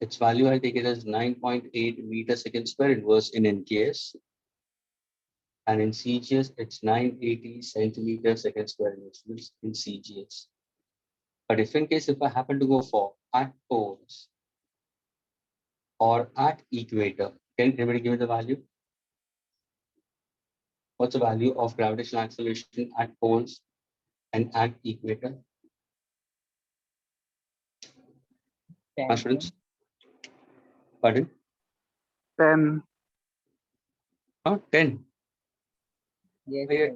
its value I take it as 9.8 meter second square inverse in NKS, and in CGS it's 980 centimeter second square inverse in CGS. But if in case if I happen to go for at poles or at equator, can anybody give me the value? What's the value of gravitational acceleration at poles and at equator? Students? Pardon? 10. 10. Yes, भैया,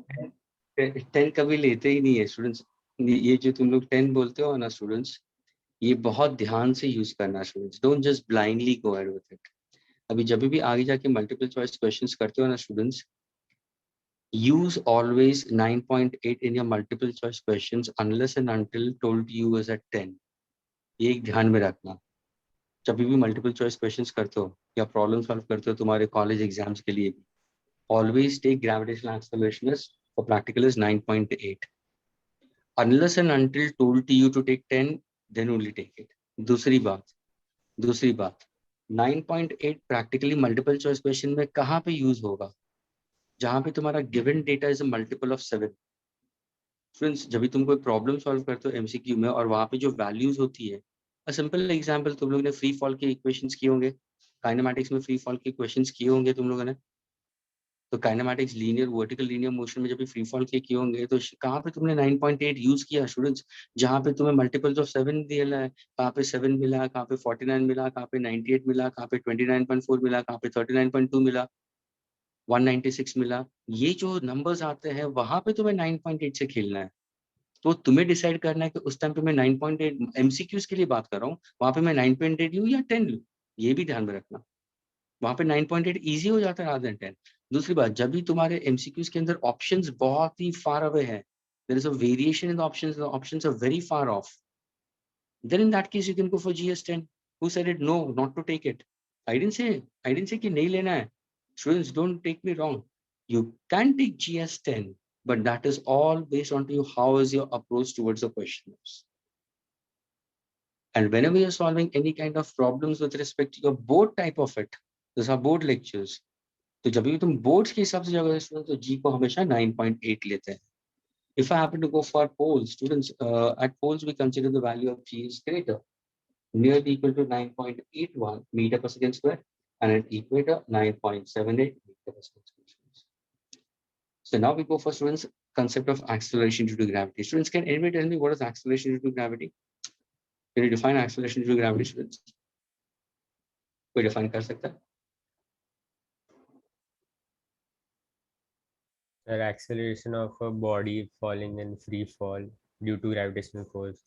sir. 10 कभी लेते ही नहीं है students. ये जो तुम लोग 10 बोलते हो ना स्टूडेंट्स, ये बहुत ध्यान से यूज करना students. Don't just blindly go ahead with it. अभी जब भी आगे जाके मल्टीपल चॉइस क्वेश्चंस करते हो ना students, use always 9.8 in your multiple choice questions unless and until told you is at 10. ये एक ध्यान में रखना. जब भी मल्टीपल चॉइस क्वेश्चंस करते हो या प्रॉब्लम सॉल्व करते हो तुम्हारे कॉलेज एग्जाम्स के लिए भी, always take gravitational acceleration as for practical is 9.8. Unless and until told to you to take 10, then only take it. दूसरी बात 9.8 प्रैक्टिकली मल्टीपल चॉइस क्वेश्चन में कहाँ पे यूज होगा? जहां पे तुम्हारा given data is a multiple of 7. Friends, जब भी तुम कोई प्रॉब्लम सॉल्व करते हो एमसीक्यू में और वहां पे जो वैल्यूज होती है, अ सिंपल एग्जांपल, तुम लोगों ने फ्री फॉल के इक्वेशंस किए होंगे, काइनेमैटिक्स में फ्री फॉल के क्वेश्चंस किए होंगे तुम लोगों ने. तो kinematics linear vertical linear motion में जब भी फ्री फॉल के किए होंगे तो कहाँ पे तुमने 9.8 यूज किया स्टूडेंट्स? जहाँ पे तुम्हें मल्टीपल्स ऑफ 7 दिया है, कहाँ पे 7 मिला, कहाँ पे 49 मिला, कहाँ पे 98 मिला, कहाँ पे 29.4 मिला, कहाँ पे 39.2 मिला, 196 मिला. ये जो नंबर्स आते हैं वहां पे तुम्हें 9.8 से खेलना है. तो तुम्हें डिसाइड करना है कि उस टाइम पे मैं 9.8 एमसीक्यूज के लिए बात कर रहा हूँ, वहां पे मैं 9.8 लूँ या 10 लूँ, ये भी ध्यान में रखना. वहां पे 9.8 इजी हो जाता है rather than 10. दूसरी बात, जब भी तुम्हारे एमसीक्यूज के अंदर ऑप्शंस बहुत ही फार अवे है, there is a variation in the options, the options are very far off, then in that case you can go for GS10. Who said it no not to take it? I didn't say कि नहीं लेना है. Students, don't take me wrong, you can take GS10, but that is all based on to you how is your approach towards the questions. And whenever you're solving any kind of problems with respect to your board type of it, those are board lectures. तो जब भी तुम boards के हिसाब से जाओगे student तो जी को हमेशा 9.8 लेते हैं. If I happen to go for poles, students, at poles we consider the value of G is greater, nearly equal to 9.81 meter per second square, and at equator 9.78 meter per second square. So now we go for students concept of acceleration due to gravity. Students, can anybody tell me what is acceleration due to gravity? Can you define acceleration due to gravity, students? कोई define कर सकता है? The acceleration of a body falling in free fall due to gravitational force.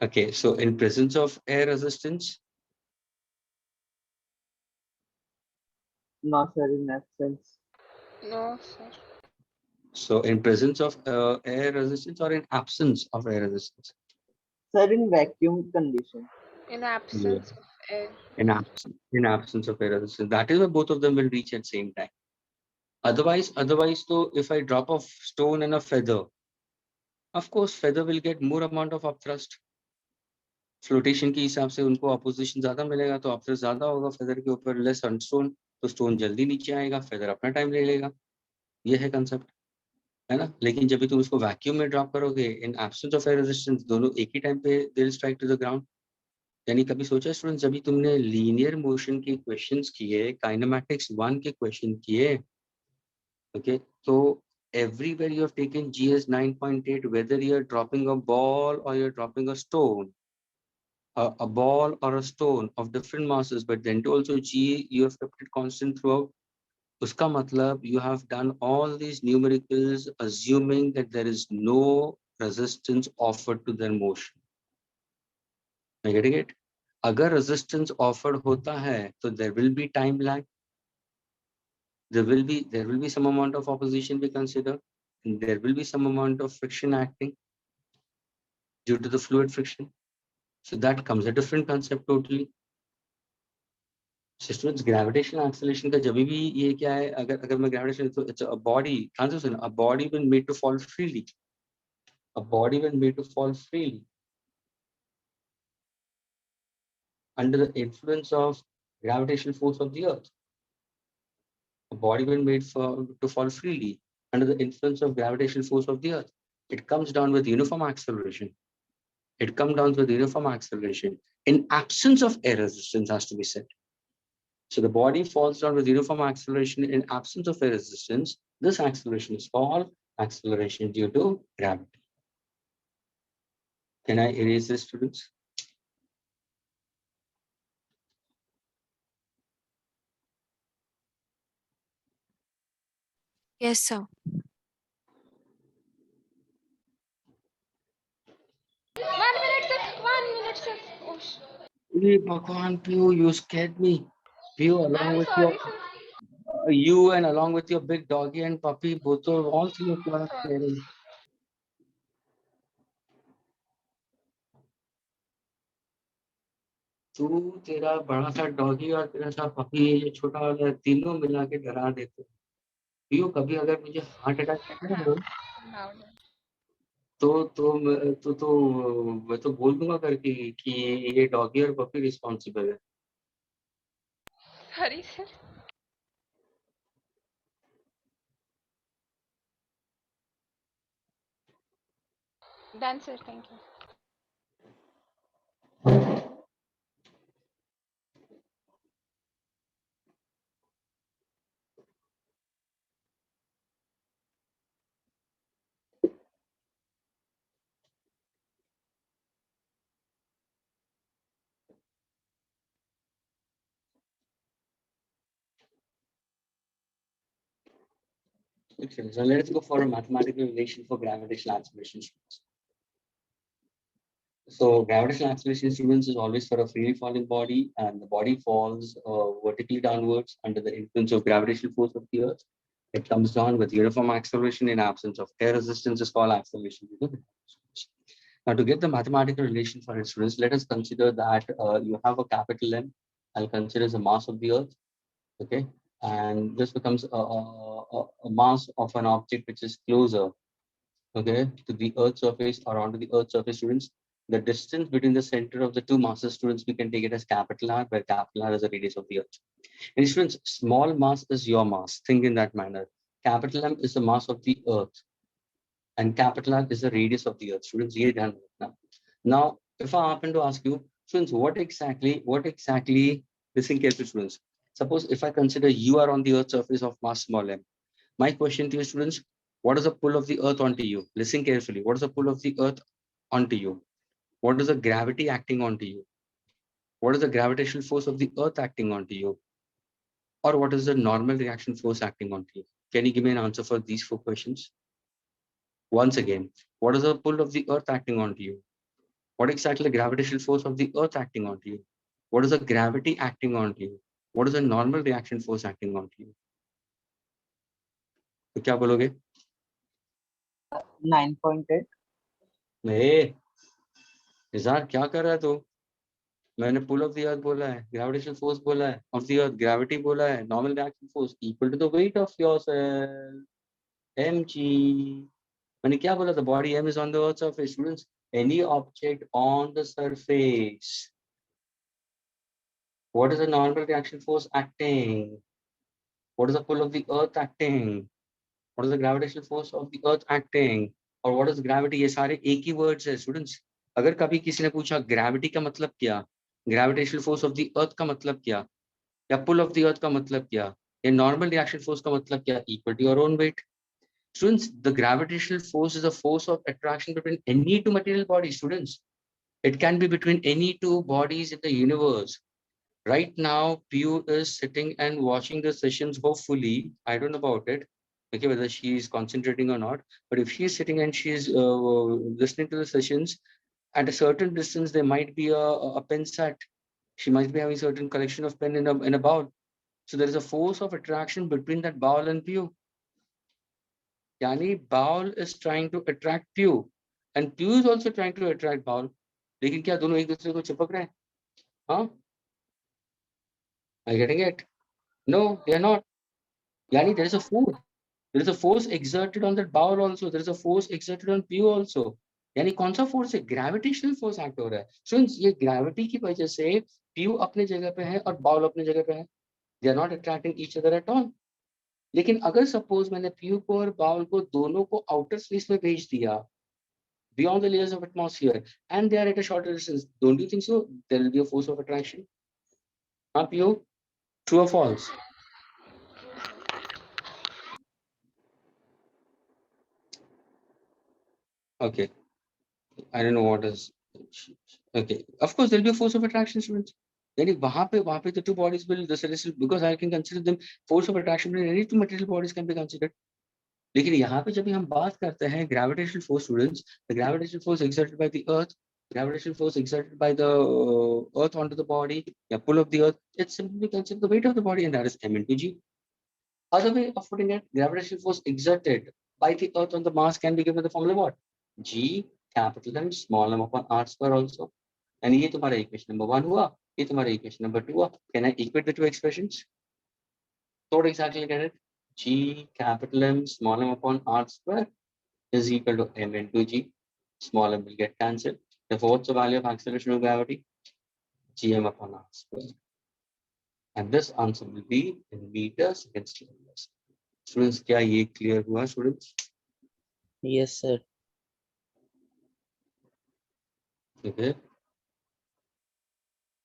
Okay, so in presence of air resistance, No, sir, in absence. No, sir. so in presence of air resistance or in absence of air resistance? Sir, in vacuum condition. In absence of air. In absence of air resistance, that is where both of them will reach at same time. Otherwise, so if I drop a stone and a feather, of course feather will get more amount of upthrust. Flotation के हिसाब से उनको opposition ज्यादा मिलेगा तो upthrust ज्यादा होगा feather के ऊपर, लेस ऑन स्टोन, तो स्टोन जल्दी नीचे आएगा, फेदर अपना टाइम ले लेगा. ये है कंसेप्ट, है ना. लेकिन जब भी तुम उसको वैक्यूम में ड्रॉप करोगे in absence of air resistance, दोनों एक ही टाइम पे they will strike to the ground. यानी कभी सोचा स्टूडेंट, जब भी तुमने लीनियर मोशन के क्वेश्चंस किए, काइनेमैटिक्स 1 के क्वेश्चन किए, ओके, तो everywhere you have taken GS 9.8, whether you are dropping a ball or you are dropping a stone, a ball or a stone of different masses, but then also G you have kept it constant throughout. Uska matlab you have done all these numericals assuming that there is no resistance offered to their motion. Are you getting it? Agar resistance offered hota hai, so there will be time lag. There will be some amount of opposition we consider. and there will be some amount of friction acting due to the fluid friction. So that comes a different concept totally. So students, gravitational acceleration का जब भी ये क्या है, अगर मैं gravitation, so it's a body transition, a body when made to fall freely, a body when made to fall freely under the influence of gravitational force of the earth. A body when made to fall freely under the influence of gravitational force of the earth. It comes down with uniform acceleration. It comes down with uniform acceleration in absence of air resistance, has to be said. So the body falls down with uniform acceleration in absence of air resistance. This acceleration is called acceleration due to gravity. Can I erase this, students? Yes, sir. 1 minute, sir. 1 minute, sir. Oh, Hey, Bhagwan, Piyu, you scared me. Piyu, along I'm with sorry, your, sir. you and along with your big doggy and puppy, both of all three of you are scaring. तू तेरा बड़ा सा doggy और तेरा सा puppy, ये छोटा वाला, तीनों मिला के डरा देते। पियो, कभी अगर मुझे हार्ट अटैक करना हो तो मैं तो बोल दूंगा करके कि ये डॉगी और पपी रिस्पॉन्सिबल है। Sorry, sir. Done, sir. Thank you. Okay, so let's go for a mathematical relation for gravitational acceleration. So gravitational acceleration, students, is always for a freely falling body, and the body falls vertically downwards under the influence of gravitational force of the earth. It comes down with uniform acceleration in absence of air resistance is called acceleration. Now, to get the mathematical relation for it, students, let us consider that you have a capital M. I'll consider as the mass of the earth, okay? And this becomes a mass of an object which is closer, okay, to the earth's surface or onto the earth's surface, students. The distance between the center of the two masses, students, we can take it as capital R, where capital R is the radius of the earth. And students, small mass is your mass. Think in that manner. Capital M is the mass of the earth, and capital R is the radius of the earth. Students, now, if I happen to ask you, students, what exactly, listen carefully, students. Suppose if I consider you are on the earth's surface of mass small m. My question to you, students, what is the pull of the earth onto you? Listen carefully. What is the pull of the earth onto you? What is the gravity acting onto you? What is the gravitational force of the earth acting onto you? Or what is the normal reaction force acting onto you? Can you give me an answer for these 4 questions? Once again, what is the pull of the earth acting onto you? What exactly the gravitational force of the earth acting onto you? What is the gravity acting onto you? What is the normal reaction force acting onto you? तो क्या बोलोगे? 9.8. Nizar क्या कर रहा है तू? मैंने पुल of the अर्थ बोला है, ग्रेविटेशनल फोर्स बोला है, ऑफ द अर्थ ग्रेविटी बोला है, normal reaction force equal to the weight of yourself mg. मैंने क्या बोला था? Body m is on the earth surface. Students, any object on the surface, what is the normal reaction force acting? What is the pull of the earth acting? What is the gravitational force of the earth acting? और what is gravity? ये सारे एक ही words है students. अगर कभी किसी ने पूछा ग्रेविटी का मतलब क्या, ग्रेविटेशनल फोर्स ऑफ द अर्थ का मतलब क्या, या पुल ऑफ द अर्थ का मतलब क्या, या नॉर्मल रिएक्शन फोर्स का मतलब क्या, equal to your own weight. Students, the gravitational force is a force of attraction between any two material bodies. Students, it can be between any two bodies in the universe. Right now, Piyu is sitting and watching the sessions. Hopefully, I don't know about it, okay, whether she is concentrating or not. But if she is sitting and she is listening to the sessions, at a certain distance, there might be a pen set. She might be having certain collection of pen in a bowl. So there is a force of attraction between that bowl and Piyu. यानी bowl is trying to attract Piyu and Piyu is also trying to attract bowl, लेकिन क्या दोनों एक दूसरे को चिपक रहे हैं? हाँ, are you getting it? No, they are not. Yani there is a force. There is a force exerted on that bowl also. There is a force exerted on pew also. यानी कौन सा फोर्स है? Gravitational force act हो रहा है. Students, ये gravity की वजह से पीयू अपने जगह पे है और बाउल अपने जगह पे है. They are not attracting each other at all. लेकिन अगर सपोज मैंने पीयू को और बाउल को दोनों को आउटर स्पेस में भेज दिया, beyond the layers of atmosphere, and they are at a shorter distance, don't you think so there will be a force of attraction? Up you, true or false? Okay, I don't know what is. Okay, of course there will be a force of attraction, students. यानी वहां पे the two bodies will the celestial, because I can consider them force of attraction when any two material bodies can be considered. लेकिन यहाँ पे जब भी हम बात करते हैं gravitational force, students, the gravitational force exerted by the earth, gravitational force exerted by the earth onto the body, yeah, pull of the earth, it's simply considered the weight of the body, and that is m into g. Other way of putting it, gravitational force exerted by the earth on the mass can be given the formula what? G capital M small m upon r square also. And ये तुम्हारा equation number 1 हुआ, ये तुम्हारा equation number 2 हुआ. Can I equate the two expressions? So what exactly get it? G capital M small m upon r square is equal to m into g. Small m will get cancelled. Therefore, what's the value of acceleration of gravity? Gm upon r square. And this answer will be in meters against kilometers. Students, क्या ये clear हुआ, students? Yes, sir. Okay.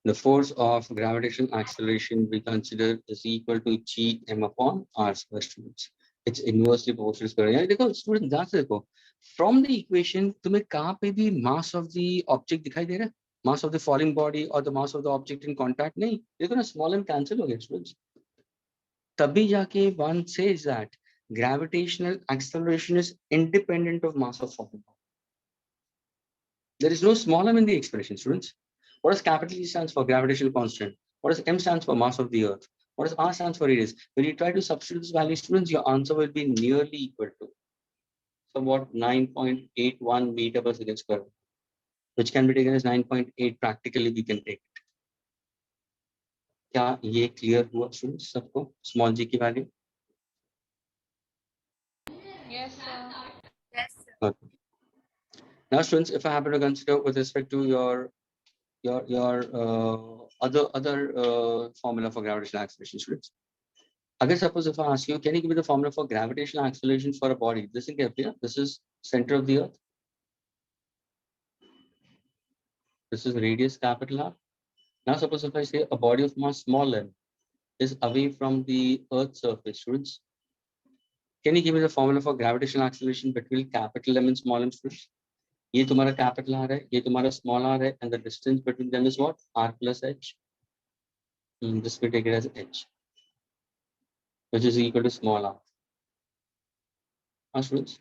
The force of gravitational acceleration we consider is equal to Gm upon r square, students. It's inversely proportional square. यानी देखो students, ध्यान से देखो. From the equation, तुम्हें कहाँ पे भी mass of the object दिखाई दे रहा है? Mass of the falling body or the mass of the object in contact? नहीं. देखो ना, small m cancel हो गया, students. तभी जाके one says that gravitational acceleration is independent of mass of falling body. There is no small m in the expression, students. What does capital E stands for? Gravitational constant. What does M stands for? Mass of the earth. What does R stands for? Radius. When you try to substitute this value, students, your answer will be nearly equal to somewhat 9.81 meter per second square, which can be taken as 9.8. Practically, we can take it. क्या ये clear हुआ, students, सबको? Small g की value. Yes, sir. Okay. Now, students, if I happen to consider with respect to your other formula for gravitational acceleration, students. Again, suppose if I ask you, can you give me the formula for gravitational acceleration for a body? Listen carefully. This is center of the earth. This is radius capital R. Now, suppose if I say a body of mass small m is away from the earth's surface, students. Can you give me the formula for gravitational acceleration between capital M and small m, students? ये तुम्हारा capital R है, ये तुम्हारा small r है, and the distance between them is what? R plus h. This we take it as h, which is equal to small r. Students,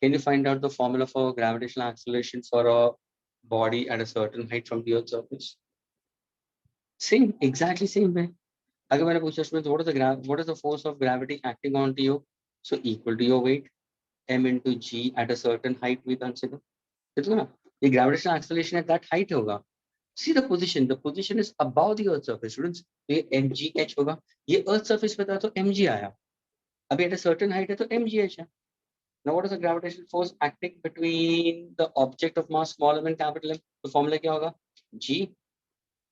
can you find out the formula for gravitational acceleration for a body at a certain height from the Earth's surface? Same, exactly same way. अगर मैंने पूछा students, what is the force of gravity acting onto you? So equal to your weight, m into g at a certain height we consider. देखो ना, ये gravitational acceleration at that height होगा. See the position is above the Earth's surface, students. ये mgh होगा. ये Earth surface पे था तो mg आया. अभी at a certain height है तो mgh है. Now, what is the gravitational force acting between the object of mass small m and capital M? The formula क्या होगा? G,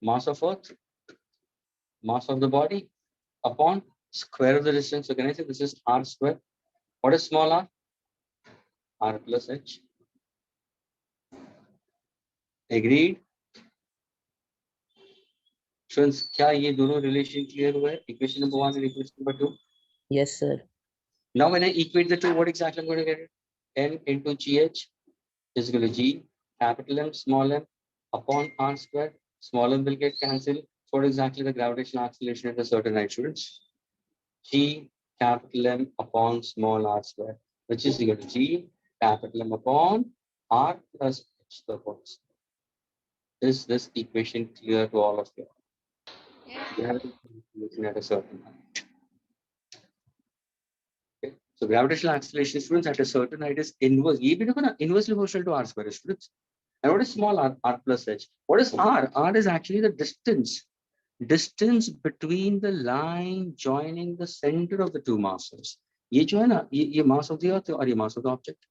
mass of Earth, mass of the body, upon square of the distance. So can I say this is r square? What is small r? R plus h. Agreed? Students, क्या ये दोनों relation clear हुआ है? Equation number 1 and equation number 2. Yes, sir. Now, when I equate the two, what exactly I'm going to get it? M into GH is equal to G, capital M, small m, upon R square. Small m will get cancelled. So what exactly the gravitational acceleration at a certain height, students? G, capital M upon small r square, which is equal to G, capital M upon R plus H the whole square. Is this equation clear to all of you? Yes. Gravitational acceleration at a certain height. So gravitational acceleration, students, at a certain height is inverse. ये भी देखो ना, inversely proportional to r square, students. And what is small r? R plus h. What is r? R is actually the distance between the line joining the center of the two masses. ये जो है ना, ये mass of the earth और ये mass of the object.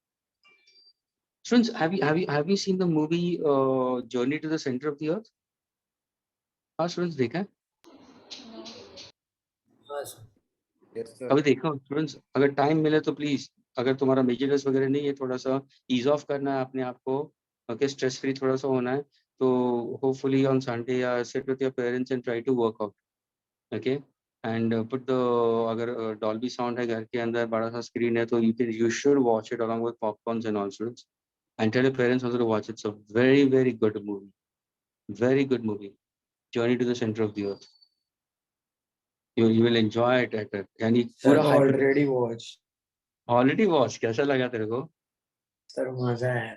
Students, have you seen the movie Journey to the Center of the Earth? हाँ students, देखा है? हाँ सर. अभी देखो स्टूडेंट्स, अगर टाइम मिले तो प्लीज, अगर तुम्हारा मेजर्स वगैरह नहीं है, थोड़ा सा ईज ऑफ करना है अपने आप को, ओके, स्ट्रेस फ्री थोड़ा सा होना है, तो होपफुली ऑन संडे या sit with your parents and try to work out, okay, and put the, अगर डॉल्बी साउंड है घर के अंदर, बड़ा सा स्क्रीन है, तो you should watch it along with popcorns and all students, and tell your parents also to watch it. So very very good movie, very good movie, Journey to the Center of the Earth. You will enjoy it at it. यानी पूरा already watched. already watched. कैसा लगा तेरे को? Sir मजा है.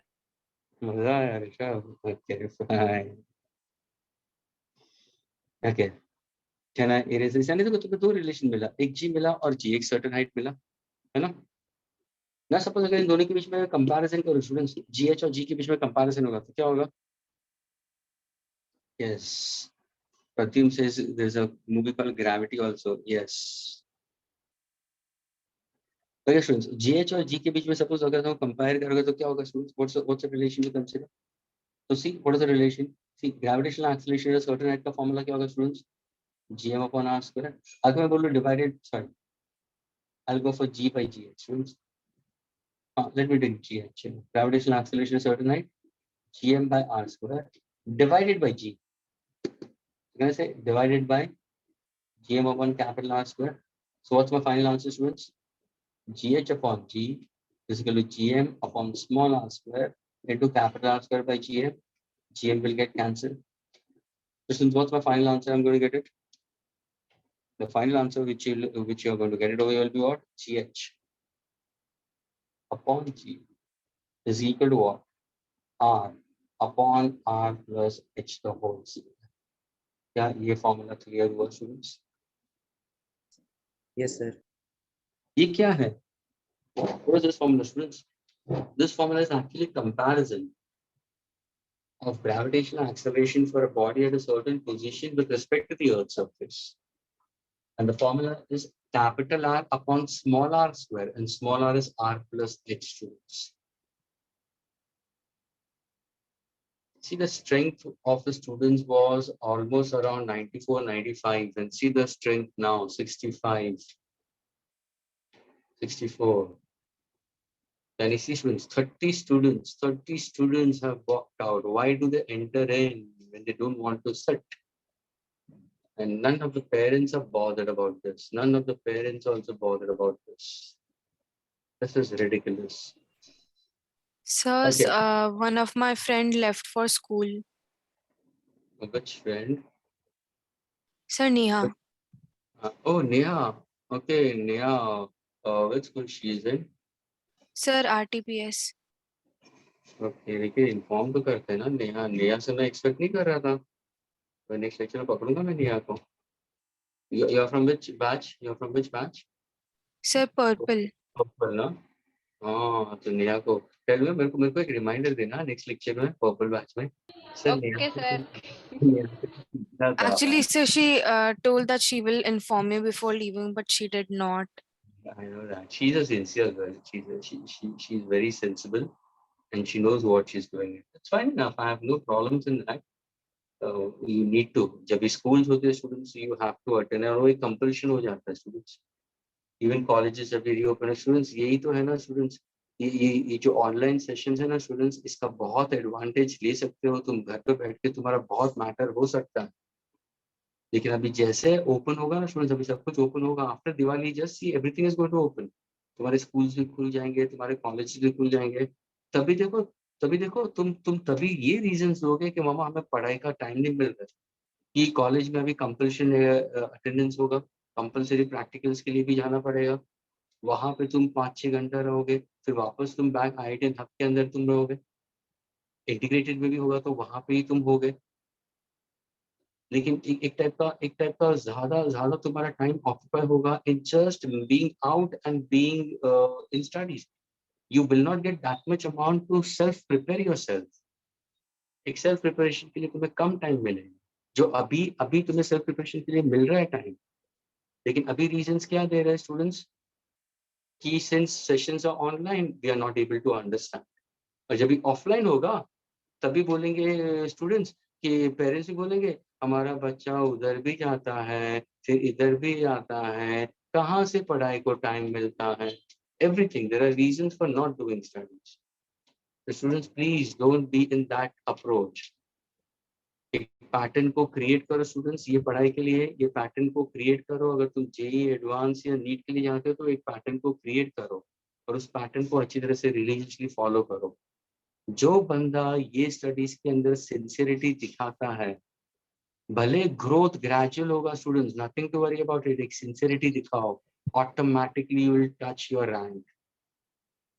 मजा आया Rishabh. Okay, fine. Okay. Can I erase this? यानी तो दो रिलेशन मिला, एक G मिला और G, एक certain height मिला, है ना? ना सपोज अगर इन दोनों के बीच में कंपैरिजन करो स्टूडेंट्स, GH और G के बीच में कंपैरिजन होगा तो क्या होगा? Yes. Pratyum says there's a movie called Gravity also. Yes. Okay, students. GH और G के बीच में suppose अगर हम compare करोगे तो क्या होगा students? What's the relation you consider? So see, what is the relation? See, gravitational acceleration is certain height का formula क्या होगा students? Gm upon r square. अगर मैं बोलूँ divided, sorry, I'll go for G by GH students. Let me take GH. Gravitational acceleration is certain height, Gm by r square divided by G. I'm gonna say divided by Gm upon capital R square. So what's my final answer, students? GH upon G is equal to Gm upon small r square into capital R square by Gm. Gm will get cancelled. Students, what's my final answer? I'm going to get it. The final answer which you're going to get it over will be what? GH upon G is equal to what? R upon R plus H the whole square. क्या ये formula clear हुआ students? Yes sir. ये क्या है? What is this formula, students? This formula is actually comparison of gravitational acceleration for a body at a certain position with respect to the Earth's surface. And the formula is capital R upon small r square, and small r is r plus h, students. See, the strength of the students was almost around 94, 95, and see the strength now, 65, 64. And you see students, 30 students have walked out. Why do they enter in when they don't want to sit? And none of the parents are bothered about this. None of the parents also bothered about this. This is ridiculous. Sir, Okay. one of my friend left for school. Which friend? Sir, Neha. Oh, Neha. Okay, Neha. Which school she is in? Sir, RTPS. Okay, लेकिन inform तो करते हैं ना नेहा. नेहा से मैं expect नहीं कर रहा था. मैं next lecture में पकड़ूंगा मैं नेहा को. You're from which batch? You're from which batch? Sir, Purple. Purple ना. हाँ, तो नेहा को tell me, मेरे को एक reminder देना next lecture में Purple batch में. Sir, Okay, sir. नेहा था. Actually, sir, she told that she will inform me before leaving, but she did not. I know that. She's a sincere girl. She's very sensible, and she knows what she's doing. It's fine enough. I have no problems in that. You need to. जब schools होते हैं students, you have to attend. और वो एक compulsion हो जाता है students. Even colleges जब reopen है students, यही तो है ना students. ये जो online sessions है ना students, इसका बहुत advantage ले सकते हो तुम. घर पे बैठ के तुम्हारा बहुत matter हो सकता है. लेकिन अभी जैसे ओपन होगा ना स्टूडेंट्स, अभी सब कुछ ओपन होगा after Diwali, just see everything is going to open. तुम्हारे स्कूल्स भी खुल जाएंगे, तुम्हारे कॉलेज भी खुल जाएंगे. तभी देखो तुम तभी ये रीजंस दोगे कि मामा हमें पढ़ाई का टाइम नहीं मिल रहा है. कि कॉलेज में अभी कंपल्शन अटेंडेंस होगा, कंपल्सरी प्रैक्टिकल्स के लिए भी जाना पड़ेगा. वहां पे तुम 5-6 घंटा रहोगे, फिर वापस तुम बैक IIT हब के अंदर तुम रहोगे. इंटीग्रेटेड में भी होगा तो वहां पे ही तुम होगे. लेकिन एक टाइप का ज्यादा तुम्हारा टाइम ऑक्यूपाई होगा in just being out and being in studies. You will not get that much amount to self prepare yourself. एक सेल्फ प्रिपरेशन के लिए तुम्हें कम टाइम मिलेगा, जो अभी तुम्हें सेल्फ प्रिपरेशन के लिए मिल रहा है टाइम. लेकिन अभी रीजंस क्या दे रहे हैं स्टूडेंट्स कि since sessions are online we are not able to understand. और जब भी ऑफलाइन होगा तभी बोलेंगे स्टूडेंट्स कि पेरेंट्स भी बोलेंगे हमारा बच्चा उधर भी जाता है फिर इधर भी आता है, कहाँ से पढ़ाई को टाइम मिलता है. Everything, there are reasons for not doing studies. The students, please don't be in that approach. एक पैटर्न को क्रिएट करो स्टूडेंट्स, ये पढ़ाई के लिए ये पैटर्न को क्रिएट करो. अगर तुम जेई एडवांस या नीट के लिए जाते हो तो एक पैटर्न को क्रिएट करो और उस पैटर्न को अच्छी तरह से रिलीजियसली फॉलो करो. जो बंदा ये स्टडीज के अंदर सिंसियरिटी दिखाता है, भले ग्रोथ ग्रेजुअल होगा students, nothing to worry about it. एक सिंसियरिटी दिखाओ, automatically you will touch your rank.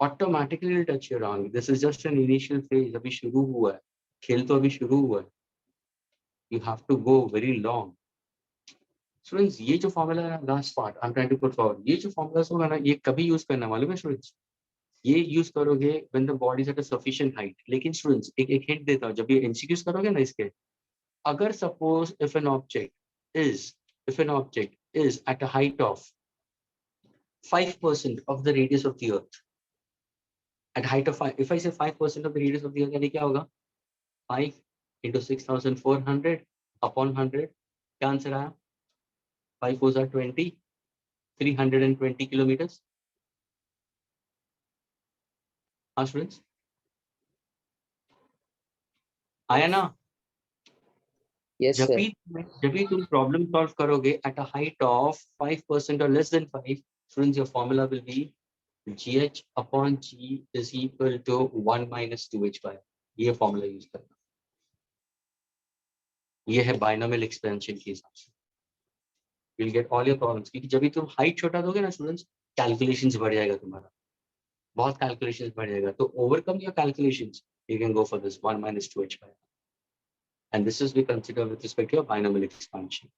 Automatically will touch your rank. This is just an initial phase. अभी शुरू हुआ है, खेल तो अभी शुरू हुआ है. You have to go very long. Students, ये जो formula है last part I'm trying to put forward, ये जो formulas होगा ना, ये कभी use करना मालूम है स्टूडेंट्स? ये use करोगे when the body is at a sufficient height. लेकिन स्टूडेंट्स एक hint देता हूँ, जब ये MCQs करोगे ना इसके, अगर suppose if an object is at a height of 5% of the radius of the earth, at height of 5, if I say 5% of the radius of the earth, यानी क्या होगा? 5 into 6400 upon 100. क्या आंसर आया? 5 4s are 20, 320 kilometers. हाँ students, आया ना? Yes, जब sir. भी तुम प्रॉब्लम सॉल्व करोगे at a height of 5% or less than 5, students, your formula will be GH upon G is equal to 1 minus 2H by. ये फॉर्मूला यूज करना, ये है बाइनोमियल एक्सपेंशन के हिसाब से. You'll get all your problems. क्योंकि जब भी तुम हाइट छोटा दोगे ना स्टूडेंट्स, कैलकुलेशंस बढ़ जाएगा तुम्हारा, बहुत कैलकुलेशंस बढ़ जाएगा. तो overcome your calculations, you can go for this 1 minus 2H by. And this is we consider with respect to your binomial expansion.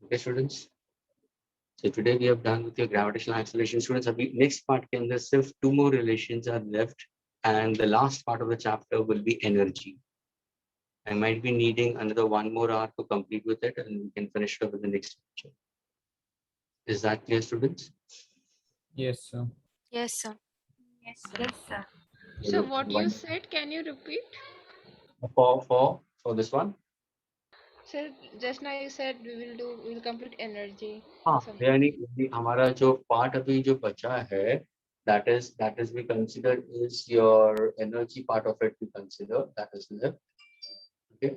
Okay students, so today we have done with your gravitational acceleration. Students, abhi next part ke andar sirf 2 more relations are left and the last part of the chapter will be energy. I might be needing another 1 more hour to complete with it and we can finish it up with the next lecture. Is that clear students? Yes, sir. Yes, sir. So what you said, can you repeat? For this one? Sir, just now you said we'll complete energy. हाँ, something. यानी हमारा जो part अभी जो बचा है, that is we consider is your energy part of it we consider that is left.